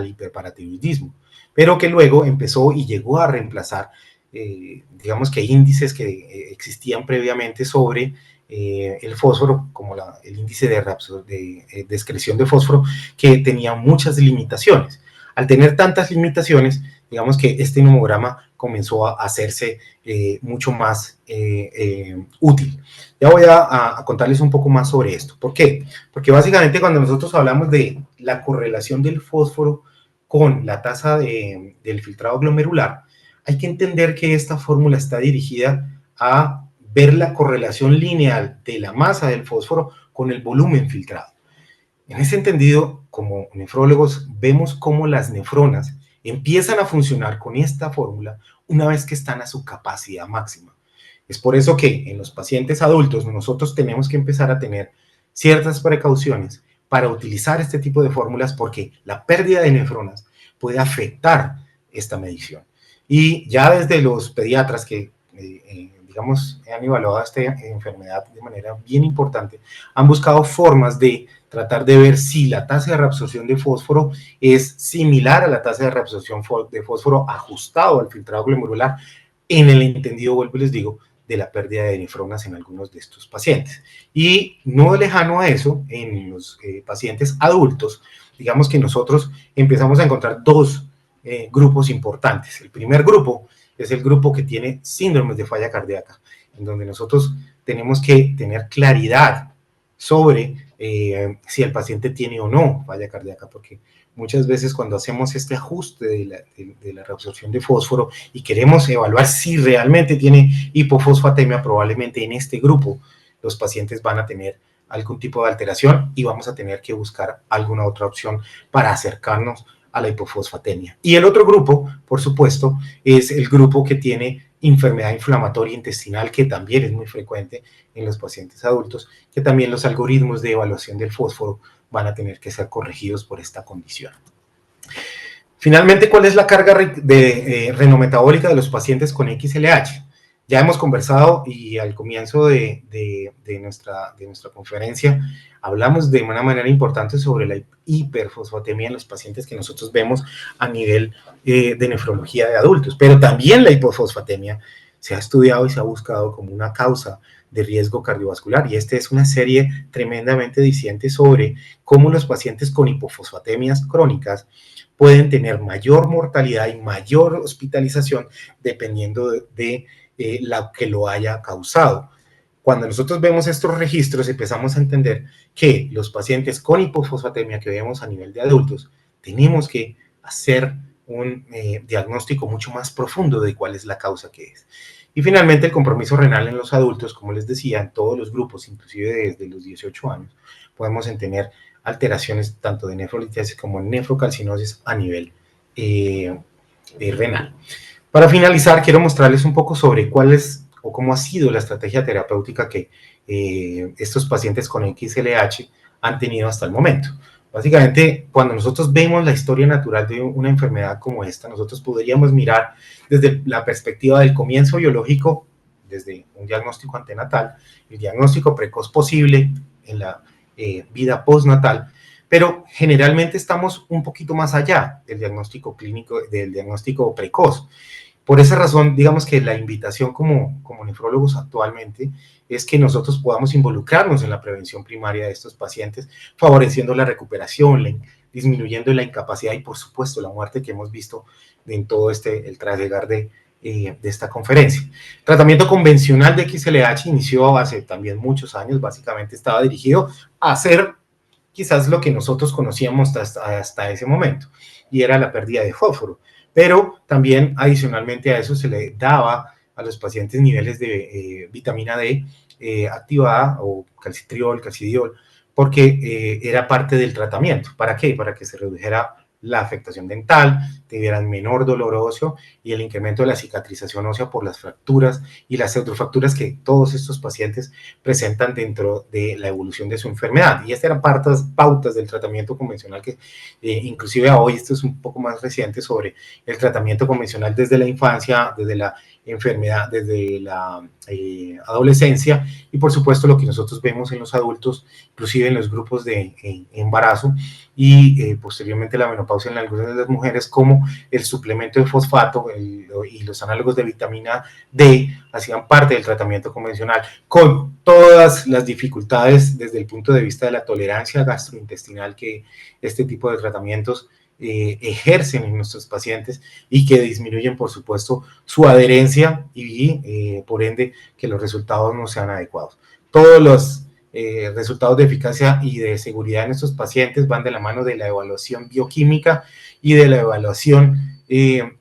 hiperparatiroidismo, pero que luego empezó y llegó a reemplazar, digamos que índices que existían previamente sobre el fósforo, como el índice de excreción de fósforo, que tenía muchas limitaciones. Al tener tantas limitaciones, digamos que este nomograma comenzó a hacerse mucho más útil. Ya voy a contarles un poco más sobre esto. ¿Por qué? Porque básicamente cuando nosotros hablamos de la correlación del fósforo con la tasa del filtrado glomerular, hay que entender que esta fórmula está dirigida a ver la correlación lineal de la masa del fósforo con el volumen filtrado. En ese entendido, como nefrólogos, vemos cómo las nefronas empiezan a funcionar con esta fórmula una vez que están a su capacidad máxima. Es por eso que en los pacientes adultos nosotros tenemos que empezar a tener ciertas precauciones para utilizar este tipo de fórmulas, porque la pérdida de nefronas puede afectar esta medición. Y ya desde los pediatras que digamos, han evaluado esta enfermedad de manera bien importante, han buscado formas de tratar de ver si la tasa de reabsorción de fósforo es similar a la tasa de reabsorción de fósforo ajustado al filtrado glomerular, en el entendido, vuelvo y les digo, de la pérdida de nefronas en algunos de estos pacientes. Y no lejano a eso, en los pacientes adultos, digamos que nosotros empezamos a encontrar dos grupos importantes. El primer grupo es el grupo que tiene síndromes de falla cardíaca, en donde nosotros tenemos que tener claridad sobre si el paciente tiene o no falla cardíaca, porque muchas veces cuando hacemos este ajuste de la reabsorción de fósforo y queremos evaluar si realmente tiene hipofosfatemia, probablemente en este grupo los pacientes van a tener algún tipo de alteración y vamos a tener que buscar alguna otra opción para acercarnos a la hipofosfatemia. Y el otro grupo, por supuesto, es el grupo que tiene enfermedad inflamatoria intestinal, que también es muy frecuente en los pacientes adultos, que también los algoritmos de evaluación del fósforo van a tener que ser corregidos por esta condición. Finalmente, ¿cuál es la carga renometabólica de los pacientes con XLH? Ya hemos conversado y al comienzo de nuestra conferencia hablamos de una manera importante sobre la hiperfosfatemia en los pacientes que nosotros vemos a nivel de nefrología de adultos, pero también la hipofosfatemia se ha estudiado y se ha buscado como una causa de riesgo cardiovascular, y esta es una serie tremendamente diciente sobre cómo los pacientes con hipofosfatemias crónicas pueden tener mayor mortalidad y mayor hospitalización dependiendo de la que lo haya causado. Cuando nosotros vemos estos registros, empezamos a entender que los pacientes con hipofosfatemia que vemos a nivel de adultos, tenemos que hacer un diagnóstico mucho más profundo de cuál es la causa que es. Y finalmente, el compromiso renal en los adultos, como les decía, en todos los grupos, inclusive desde los 18 años, podemos tener alteraciones tanto de nefrolitiasis como nefrocalcinosis a nivel renal. Para finalizar, quiero mostrarles un poco sobre cuál es o cómo ha sido la estrategia terapéutica que estos pacientes con XLH han tenido hasta el momento. Básicamente, cuando nosotros vemos la historia natural de una enfermedad como esta, nosotros podríamos mirar desde la perspectiva del comienzo biológico, desde un diagnóstico antenatal, el diagnóstico precoz posible en la vida postnatal, pero generalmente estamos un poquito más allá del diagnóstico clínico, del diagnóstico precoz. Por esa razón, digamos que la invitación como nefrólogos actualmente es que nosotros podamos involucrarnos en la prevención primaria de estos pacientes, favoreciendo la recuperación, disminuyendo la incapacidad y, por supuesto, la muerte que hemos visto en todo el trasllegar de esta conferencia. El tratamiento convencional de XLH inició hace también muchos años, básicamente estaba dirigido a hacer quizás lo que nosotros conocíamos hasta ese momento, y era la pérdida de fósforo. Pero también adicionalmente a eso se le daba a los pacientes niveles de vitamina D activada o calcitriol, calcidiol, porque era parte del tratamiento. ¿Para qué? Para que se redujera la afectación dental, tuvieran menor dolor óseo y el incremento de la cicatrización ósea por las fracturas y las pseudofracturas que todos estos pacientes presentan dentro de la evolución de su enfermedad. Y estas eran pautas del tratamiento convencional que inclusive a hoy, esto es un poco más reciente, sobre el tratamiento convencional desde la infancia, desde la enfermedad, desde la adolescencia y por supuesto lo que nosotros vemos en los adultos, inclusive en los grupos de embarazo y posteriormente la menopausia en algunas de las mujeres, como el suplemento de fosfato y los análogos de vitamina D hacían parte del tratamiento convencional, con todas las dificultades desde el punto de vista de la tolerancia gastrointestinal que este tipo de tratamientos ejercen en nuestros pacientes y que disminuyen, por supuesto, su adherencia y, por ende, que los resultados no sean adecuados. Todos los resultados de eficacia y de seguridad en estos pacientes van de la mano de la evaluación bioquímica y de la evaluación,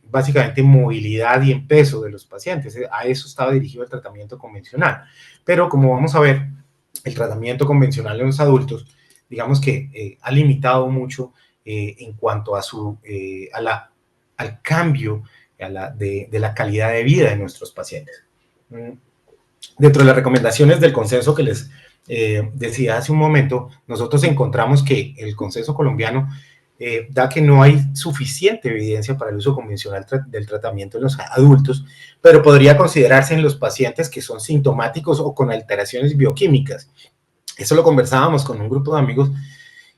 básicamente, movilidad y en peso de los pacientes. A eso estaba dirigido el tratamiento convencional. Pero, como vamos a ver, el tratamiento convencional en los adultos, digamos que ha limitado mucho en cuanto a al cambio de la calidad de vida de nuestros pacientes. Dentro de las recomendaciones del consenso que les decía hace un momento, nosotros encontramos que el consenso colombiano da que no hay suficiente evidencia para el uso convencional del tratamiento en los adultos, pero podría considerarse en los pacientes que son sintomáticos o con alteraciones bioquímicas. Eso lo conversábamos con un grupo de amigos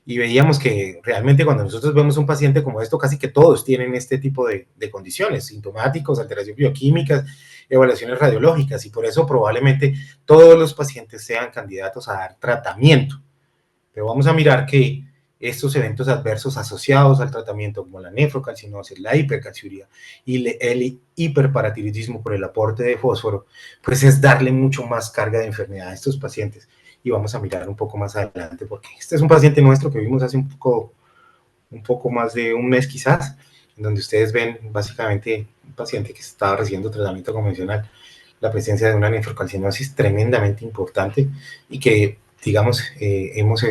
y veíamos que realmente cuando nosotros vemos un paciente como esto, casi que todos tienen este tipo de condiciones, sintomáticos, alteraciones bioquímicas, evaluaciones radiológicas, y por eso probablemente todos los pacientes sean candidatos a dar tratamiento. Pero vamos a mirar que estos eventos adversos asociados al tratamiento, como la nefrocalcinosis, la hipercalciuria y el hiperparatiroidismo por el aporte de fósforo, pues es darle mucho más carga de enfermedad a estos pacientes. y vamos a mirar un poco más adelante, porque este es un paciente nuestro que vimos hace un poco más de un mes quizás, en donde ustedes ven básicamente un paciente que estaba recibiendo tratamiento convencional, la presencia de una nefrocalcinosis tremendamente importante y que, digamos, hemos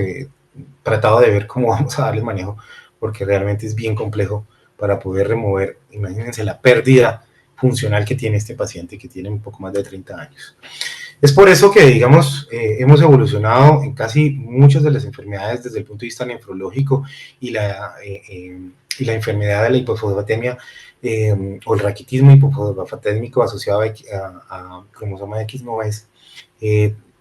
tratado de ver cómo vamos a darle manejo, porque realmente es bien complejo para poder remover, imagínense la pérdida funcional que tiene este paciente que tiene un poco más de 30 años. Es por eso que, digamos, hemos evolucionado en casi muchas de las enfermedades desde el punto de vista nefrológico y la enfermedad de la hipofosfatemia o el raquitismo hipofosfatémico asociado a cromosoma X no es,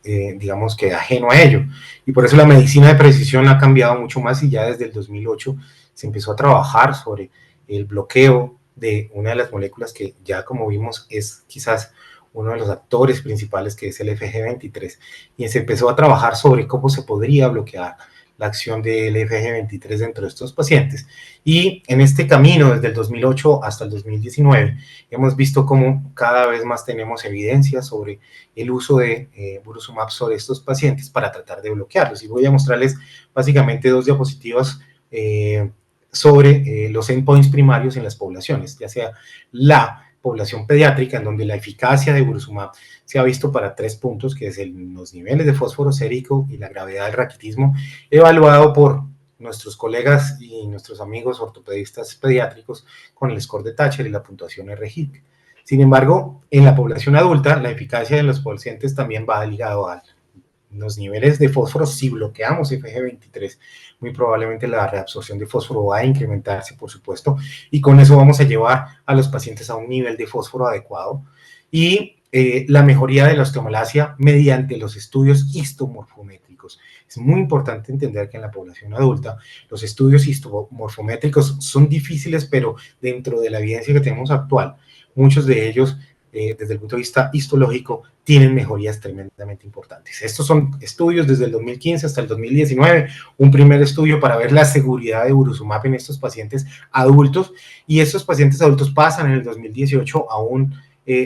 digamos que ajeno a ello. Y por eso la medicina de precisión ha cambiado mucho más y ya desde el 2008 se empezó a trabajar sobre el bloqueo de una de las moléculas que ya como vimos es quizás uno de los actores principales, que es el FG23, y se empezó a trabajar sobre cómo se podría bloquear la acción del FG23 dentro de estos pacientes. Y en este camino, desde el 2008 hasta el 2019, hemos visto cómo cada vez más tenemos evidencia sobre el uso de Buruzumab sobre estos pacientes para tratar de bloquearlos. Y voy a mostrarles básicamente dos diapositivas sobre los endpoints primarios en las poblaciones, ya sea la población pediátrica, en donde la eficacia de Buruzumab se ha visto para 3 puntos, que es los niveles de fósforo sérico y la gravedad del raquitismo, evaluado por nuestros colegas y nuestros amigos ortopedistas pediátricos con el score de Thatcher y la puntuación RGIC. Sin embargo, en la población adulta, la eficacia de los pacientes también va ligado a los niveles de fósforo. Si bloqueamos FG23, muy probablemente la reabsorción de fósforo va a incrementarse, por supuesto, y con eso vamos a llevar a los pacientes a un nivel de fósforo adecuado y la mejoría de la osteomalacia mediante los estudios histomorfométricos. Es muy importante entender que en la población adulta los estudios histomorfométricos son difíciles, pero dentro de la evidencia que tenemos actual, muchos de ellos desde el punto de vista histológico, tienen mejorías tremendamente importantes. Estos son estudios desde el 2015 hasta el 2019, un primer estudio para ver la seguridad de Buruzumab en estos pacientes adultos, y estos pacientes adultos pasan en el 2018 a un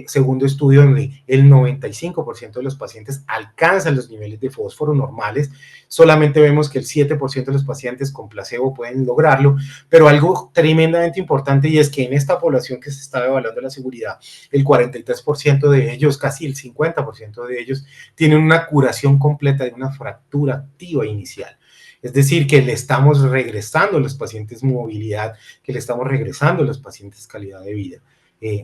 segundo estudio donde el 95% de los pacientes alcanzan los niveles de fósforo normales. Solamente vemos que el 7% de los pacientes con placebo pueden lograrlo, pero algo tremendamente importante, y es que en esta población que se está evaluando la seguridad, el 43% de ellos, casi el 50% de ellos, tienen una curación completa de una fractura activa inicial. Es decir, que le estamos regresando a los pacientes movilidad, que le estamos regresando a los pacientes calidad de vida.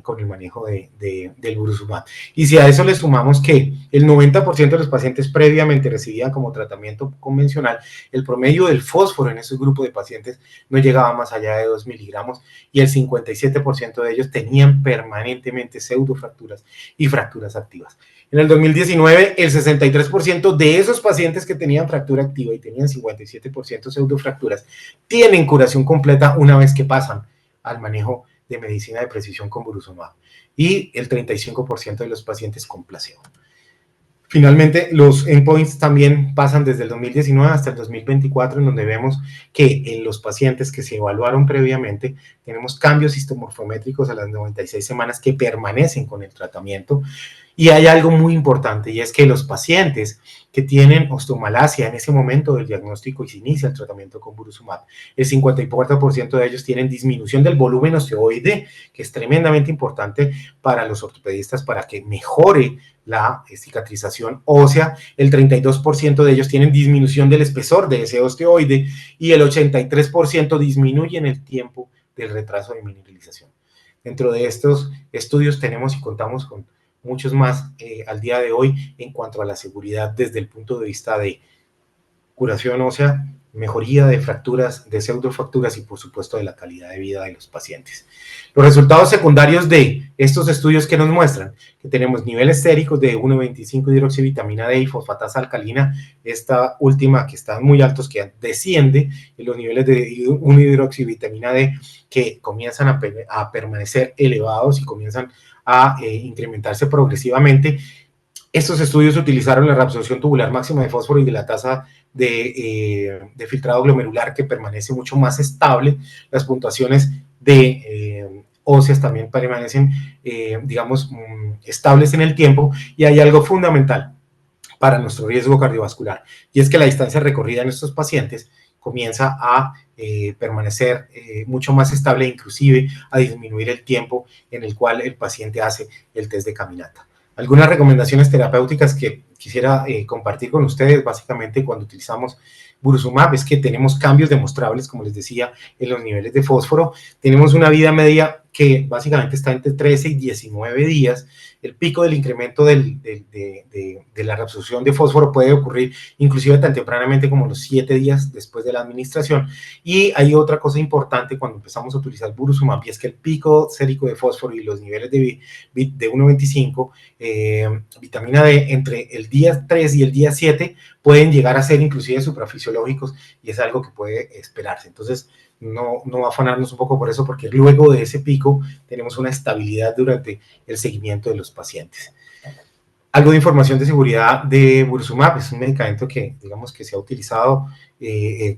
Con el manejo del Buruzumab. Y si a eso le sumamos que el 90% de los pacientes previamente recibían como tratamiento convencional, el promedio del fósforo en ese grupo de pacientes no llegaba más allá de 2 miligramos y el 57% de ellos tenían permanentemente pseudofracturas y fracturas activas. En el 2019, el 63% de esos pacientes que tenían fractura activa y tenían 57% pseudofracturas tienen curación completa una vez que pasan al manejo de medicina de precisión con Buruzumab, y el 35% de los pacientes con placebo. Finalmente, los endpoints también pasan desde el 2019 hasta el 2024, en donde vemos que en los pacientes que se evaluaron previamente tenemos cambios histomorfométricos a las 96 semanas que permanecen con el tratamiento. Y hay algo muy importante, y es que los pacientes que tienen osteomalacia en ese momento del diagnóstico y se inicia el tratamiento con Buruzumab, el 54% de ellos tienen disminución del volumen osteoide, que es tremendamente importante para los ortopedistas para que mejore la cicatrización ósea. El 32% de ellos tienen disminución del espesor de ese osteoide y el 83% disminuyen el tiempo del retraso de mineralización. Dentro de estos estudios tenemos y contamos con muchos más al día de hoy en cuanto a la seguridad desde el punto de vista de curación ósea, mejoría de fracturas, de pseudofracturas y por supuesto de la calidad de vida de los pacientes. Los resultados secundarios de estos estudios que nos muestran que tenemos niveles séricos de 1,25 hidroxivitamina D y fosfatasa alcalina, esta última que están muy altos, que desciende en los niveles de 1 hidroxivitamina D que comienzan a permanecer elevados y comienzan a incrementarse progresivamente. Estos estudios utilizaron la reabsorción tubular máxima de fósforo y de la tasa de filtrado glomerular, que permanece mucho más estable. Las puntuaciones de óseas también permanecen, digamos, estables en el tiempo. Y hay algo fundamental para nuestro riesgo cardiovascular. Y es que la distancia recorrida en estos pacientes comienza a permanecer mucho más estable, inclusive a disminuir el tiempo en el cual el paciente hace el test de caminata. Algunas recomendaciones terapéuticas que quisiera compartir con ustedes, básicamente cuando utilizamos Buruzumab, es que tenemos cambios demostrables, como les decía, en los niveles de fósforo. Tenemos una vida media que básicamente está entre 13 y 19 días. El pico del incremento de la reabsorción de fósforo puede ocurrir inclusive tan tempranamente como los 7 días después de la administración. Y hay otra cosa importante cuando empezamos a utilizar Buruzumab, y es que el pico sérico de fósforo y los niveles de 1.25, vitamina D, entre el día 3 y el día 7 pueden llegar a ser inclusive suprafisiológicos, y es algo que puede esperarse. Entonces, no afanarnos un poco por eso, porque luego de ese pico tenemos una estabilidad durante el seguimiento de los pacientes. Algo de información de seguridad de Buruzumab: es un medicamento que, digamos, que se ha utilizado,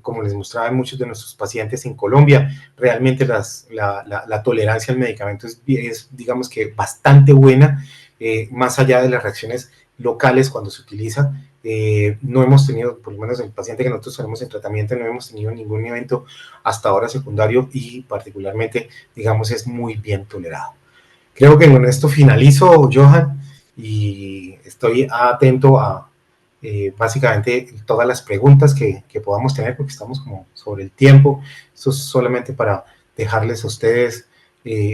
como les mostraba, en muchos de nuestros pacientes en Colombia. Realmente la tolerancia al medicamento es, digamos, que bastante buena, más allá de las reacciones locales cuando se utiliza. No hemos tenido, por lo menos el paciente que nosotros tenemos en tratamiento, no hemos tenido ningún evento hasta ahora secundario, y particularmente, digamos, es muy bien tolerado. Creo que con esto finalizo, Johan, y estoy atento a básicamente todas las preguntas que podamos tener, porque estamos como sobre el tiempo. Esto es solamente para dejarles a ustedes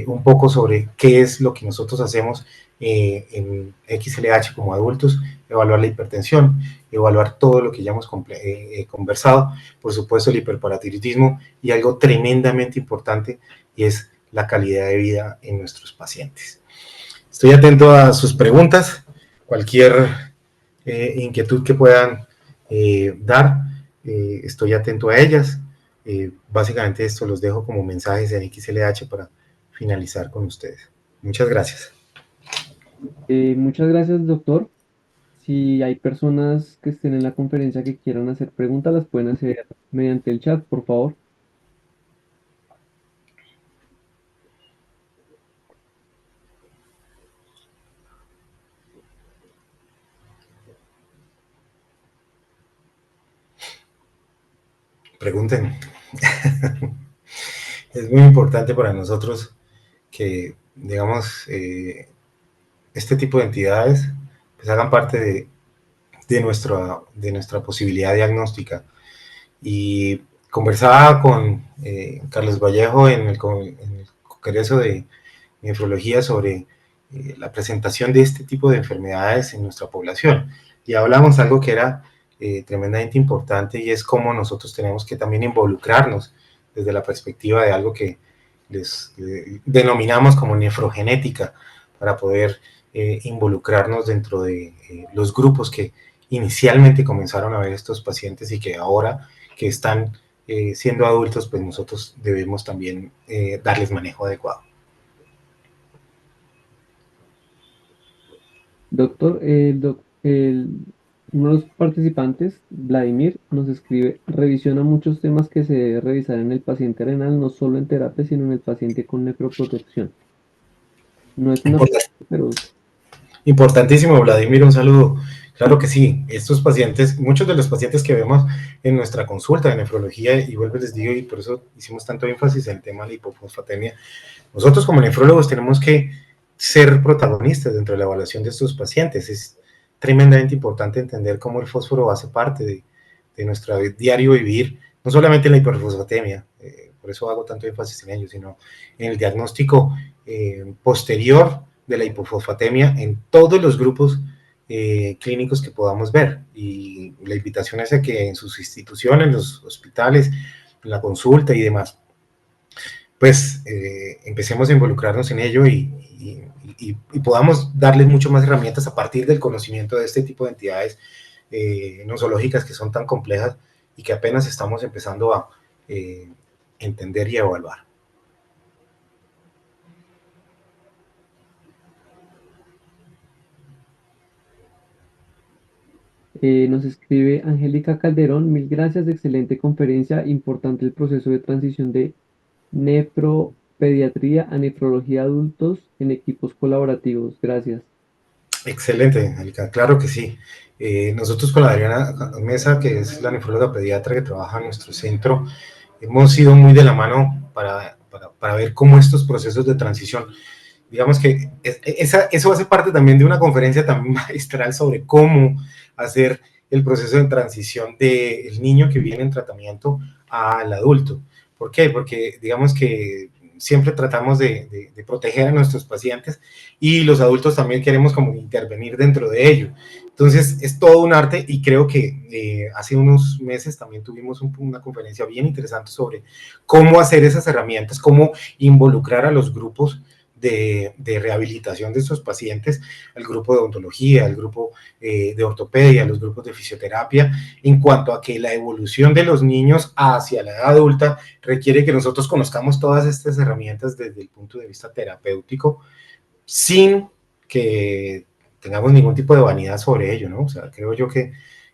un poco sobre qué es lo que nosotros hacemos en XLH como adultos: evaluar la hipertensión, evaluar todo lo que ya hemos conversado, por supuesto el hiperparatiroidismo, y algo tremendamente importante, y es la calidad de vida en nuestros pacientes. Estoy atento a sus preguntas, cualquier inquietud que puedan dar, estoy atento a ellas. Básicamente esto los dejo como mensajes en XLH para finalizar con ustedes. Muchas gracias. Muchas gracias, doctor. Si hay personas que estén en la conferencia que quieran hacer preguntas, las pueden hacer mediante el chat, por favor. Pregunten. Es muy importante para nosotros que, digamos, este tipo de entidades pues hagan parte de nuestra posibilidad diagnóstica. Y conversaba con Carlos Vallejo en el Congreso de Nefrología sobre la presentación de este tipo de enfermedades en nuestra población. Y hablamos algo que era tremendamente importante, y es cómo nosotros tenemos que también involucrarnos desde la perspectiva de algo que les denominamos como nefrogenética, para poder involucrarnos dentro de los grupos que inicialmente comenzaron a ver estos pacientes, y que ahora que están siendo adultos, pues nosotros debemos también darles manejo adecuado. Doctor, uno de los participantes, Vladimir, nos escribe: revisiona muchos temas que se debe revisar en el paciente renal, no solo en terapia, sino en el paciente con nefroprotección. No es una pregunta, pero Importantísimo, Vladimir, un saludo. Claro que sí, estos pacientes, muchos de los pacientes que vemos en nuestra consulta de nefrología, y vuelvo les digo, y por eso hicimos tanto énfasis en el tema de la hipofosfatemia, nosotros como nefrólogos tenemos que ser protagonistas dentro de la evaluación de estos pacientes. Es tremendamente importante entender cómo el fósforo hace parte de nuestro diario vivir, no solamente en la hiperfosfatemia, por eso hago tanto énfasis en ello, sino en el diagnóstico posterior de la hipofosfatemia en todos los grupos clínicos que podamos ver. Y la invitación es a que en sus instituciones, en los hospitales, en la consulta y demás, pues empecemos a involucrarnos en ello, y podamos darles mucho más herramientas a partir del conocimiento de este tipo de entidades nosológicas, que son tan complejas y que apenas estamos empezando a entender y a evaluar. nos escribe Angélica Calderón: mil gracias, excelente conferencia, importante el proceso de transición de nefropediatría a nefrología adultos en equipos colaborativos. Gracias. Excelente, Angélica, claro que sí. Nosotros con la Adriana Mesa, que es la nefróloga pediatra que trabaja en nuestro centro, hemos ido muy de la mano para ver cómo estos procesos de transición, digamos que eso hace parte también de una conferencia también magistral sobre cómo hacer el proceso de transición del niño que viene en tratamiento al adulto. ¿Por qué? Porque digamos que siempre tratamos de proteger a nuestros pacientes y los adultos también queremos como intervenir dentro de ello. Entonces es todo un arte y creo que hace unos meses también tuvimos una conferencia bien interesante sobre cómo hacer esas herramientas, cómo involucrar a los grupos de rehabilitación de estos pacientes, al grupo de odontología, al grupo de ortopedia, los grupos de fisioterapia, en cuanto a que la evolución de los niños hacia la edad adulta requiere que nosotros conozcamos todas estas herramientas desde el punto de vista terapéutico, sin que tengamos ningún tipo de vanidad sobre ello, ¿no? O sea, creo yo que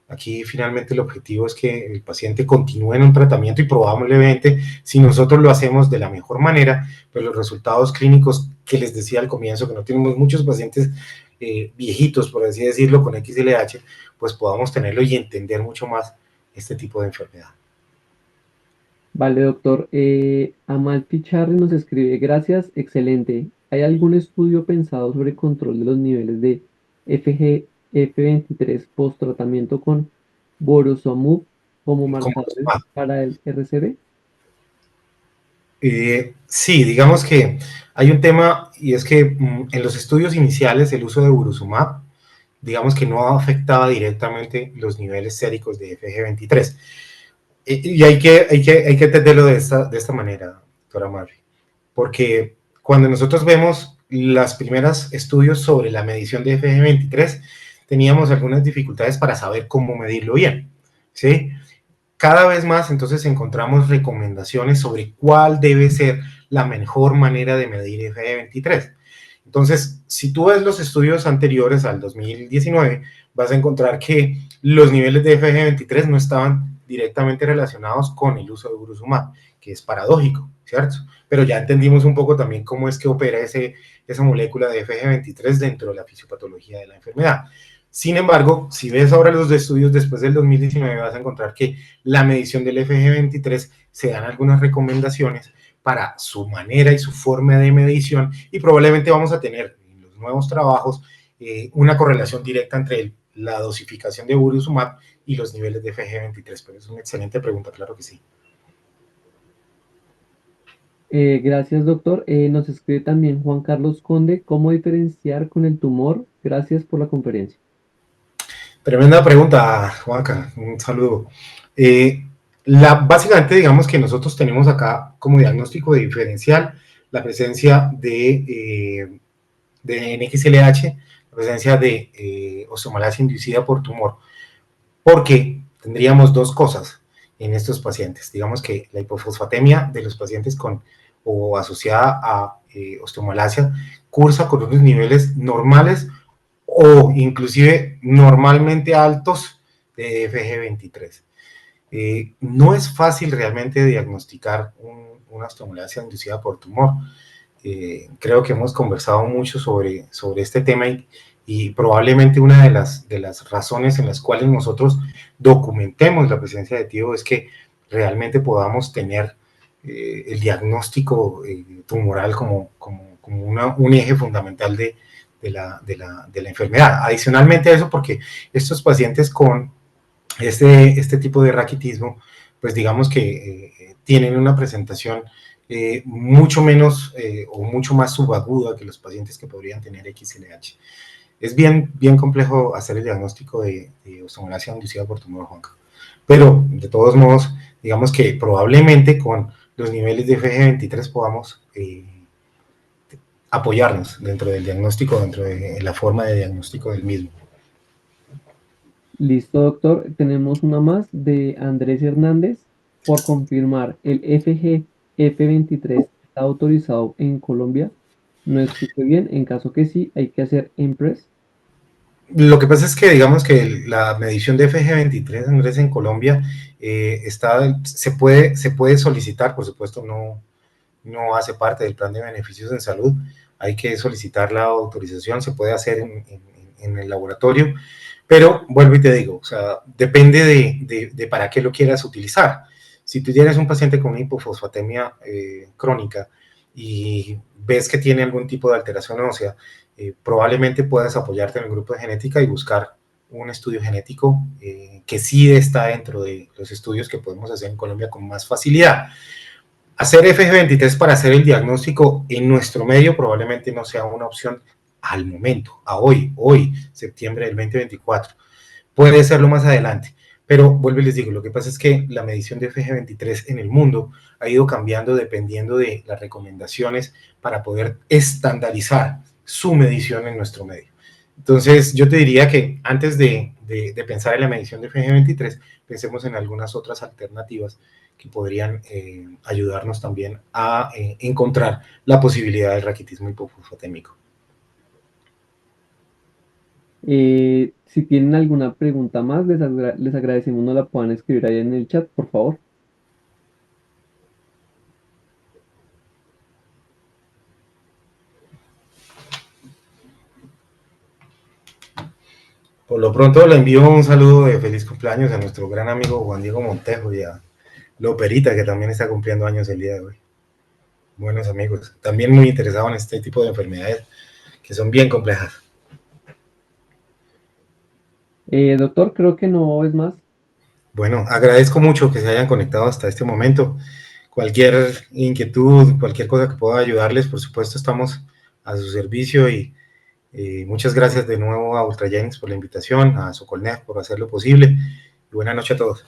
aquí finalmente el objetivo es que el paciente continúe en un tratamiento y probablemente si nosotros lo hacemos de la mejor manera, pues los resultados clínicos que les decía al comienzo, que no tenemos muchos pacientes viejitos, por así decirlo, con XLH, pues podamos tenerlo y entender mucho más este tipo de enfermedad. Vale, doctor. Amalfi Charri nos escribe, gracias, excelente. ¿Hay algún estudio pensado sobre control de los niveles de FGF23 post tratamiento con Borosomub como Como, marcadores para el RCD? sí, digamos que hay un tema y es que en los estudios iniciales el uso de Buruzumab, digamos que no afectaba directamente los niveles séricos de FG23. Y hay que entenderlo de esta manera, doctora Murphy, porque cuando nosotros vemos los primeros estudios sobre la medición de FG23, teníamos algunas dificultades para saber cómo medirlo bien, ¿sí? Cada vez más entonces encontramos recomendaciones sobre cuál debe ser la mejor manera de medir FE23. Entonces, si tú ves los estudios anteriores al 2019, vas a encontrar que los niveles de FG23 no estaban directamente relacionados con el uso de Urusumab, que es paradójico, ¿cierto? Pero ya entendimos un poco también cómo es que opera esa molécula de FG23 dentro de la fisiopatología de la enfermedad. Sin embargo, si ves ahora los estudios después del 2019, vas a encontrar que la medición del FG23 se dan algunas recomendaciones para su manera y su forma de medición y probablemente vamos a tener en los nuevos trabajos una correlación directa entre la dosificación de Buruzumab y los niveles de FG23. Pero es una excelente pregunta, claro que sí. Gracias, doctor. Nos escribe también Juan Carlos Conde, ¿cómo diferenciar con el tumor? Gracias por la conferencia. Tremenda pregunta, Juanca, un saludo. Básicamente, digamos que nosotros tenemos acá como diagnóstico de diferencial la presencia de NXLH, la presencia de osteomalacia inducida por tumor, porque tendríamos dos cosas en estos pacientes. Digamos que la hipofosfatemia de los pacientes con o asociada a osteomalacia cursa con unos niveles normales o inclusive normalmente altos de FG23. No es fácil realmente diagnosticar una osteomalacia inducida por tumor. Creo que hemos conversado mucho sobre este tema y probablemente una de las razones en las cuales nosotros documentemos la presencia de TIO es que realmente podamos tener el diagnóstico tumoral como un eje fundamental de la enfermedad. Adicionalmente a eso, porque estos pacientes con este tipo de raquitismo, pues digamos que tienen una presentación mucho menos o mucho más subaguda que los pacientes que podrían tener XLH. Es bien complejo hacer el diagnóstico de osteomalacia inducida por tumor, Juanca. Pero, de todos modos, digamos que probablemente con los niveles de FG23 podamos apoyarnos dentro del diagnóstico, dentro de la forma de diagnóstico del mismo. Listo, doctor. Tenemos una más de Andrés Hernández. Por confirmar, ¿el FGF23 está autorizado en Colombia? No escuché bien. En caso que sí, hay que hacer Empress. Lo que pasa es que digamos que la medición de FG23 Andrés, en Colombia se puede solicitar, por supuesto no hace parte del plan de beneficios en salud, hay que solicitar la autorización, se puede hacer en en el laboratorio, pero vuelvo y te digo, o sea, depende de para qué lo quieras utilizar. Si tú tienes un paciente con una hipofosfatemia crónica y ves que tiene algún tipo de alteración ósea, probablemente puedas apoyarte en el grupo de genética y buscar un estudio genético que sí está dentro de los estudios que podemos hacer en Colombia con más facilidad. Hacer FG23 para hacer el diagnóstico en nuestro medio probablemente no sea una opción al momento, a hoy, septiembre del 2024. Puede serlo más adelante, pero vuelvo y les digo, lo que pasa es que la medición de FG23 en el mundo ha ido cambiando dependiendo de las recomendaciones para poder estandarizar su medición en nuestro medio. Entonces, yo te diría que antes de pensar en la medición de FG23, pensemos en algunas otras alternativas que podrían ayudarnos también a encontrar la posibilidad del raquitismo hipofosfatémico. Si tienen alguna pregunta más, les agradecemos no la puedan escribir ahí en el chat, por favor. Por lo pronto le envío un saludo de feliz cumpleaños a nuestro gran amigo Juan Diego Montejo y a Loperita, que también está cumpliendo años el día de hoy. Buenos amigos, también muy interesado en este tipo de enfermedades que son bien complejas. Doctor, creo que no es más. Bueno, agradezco mucho que se hayan conectado hasta este momento. Cualquier inquietud, cualquier cosa que pueda ayudarles, por supuesto, estamos a su servicio y muchas gracias de nuevo a Ultragenyx por la invitación, a Socolnet por hacerlo posible y buena noche a todos.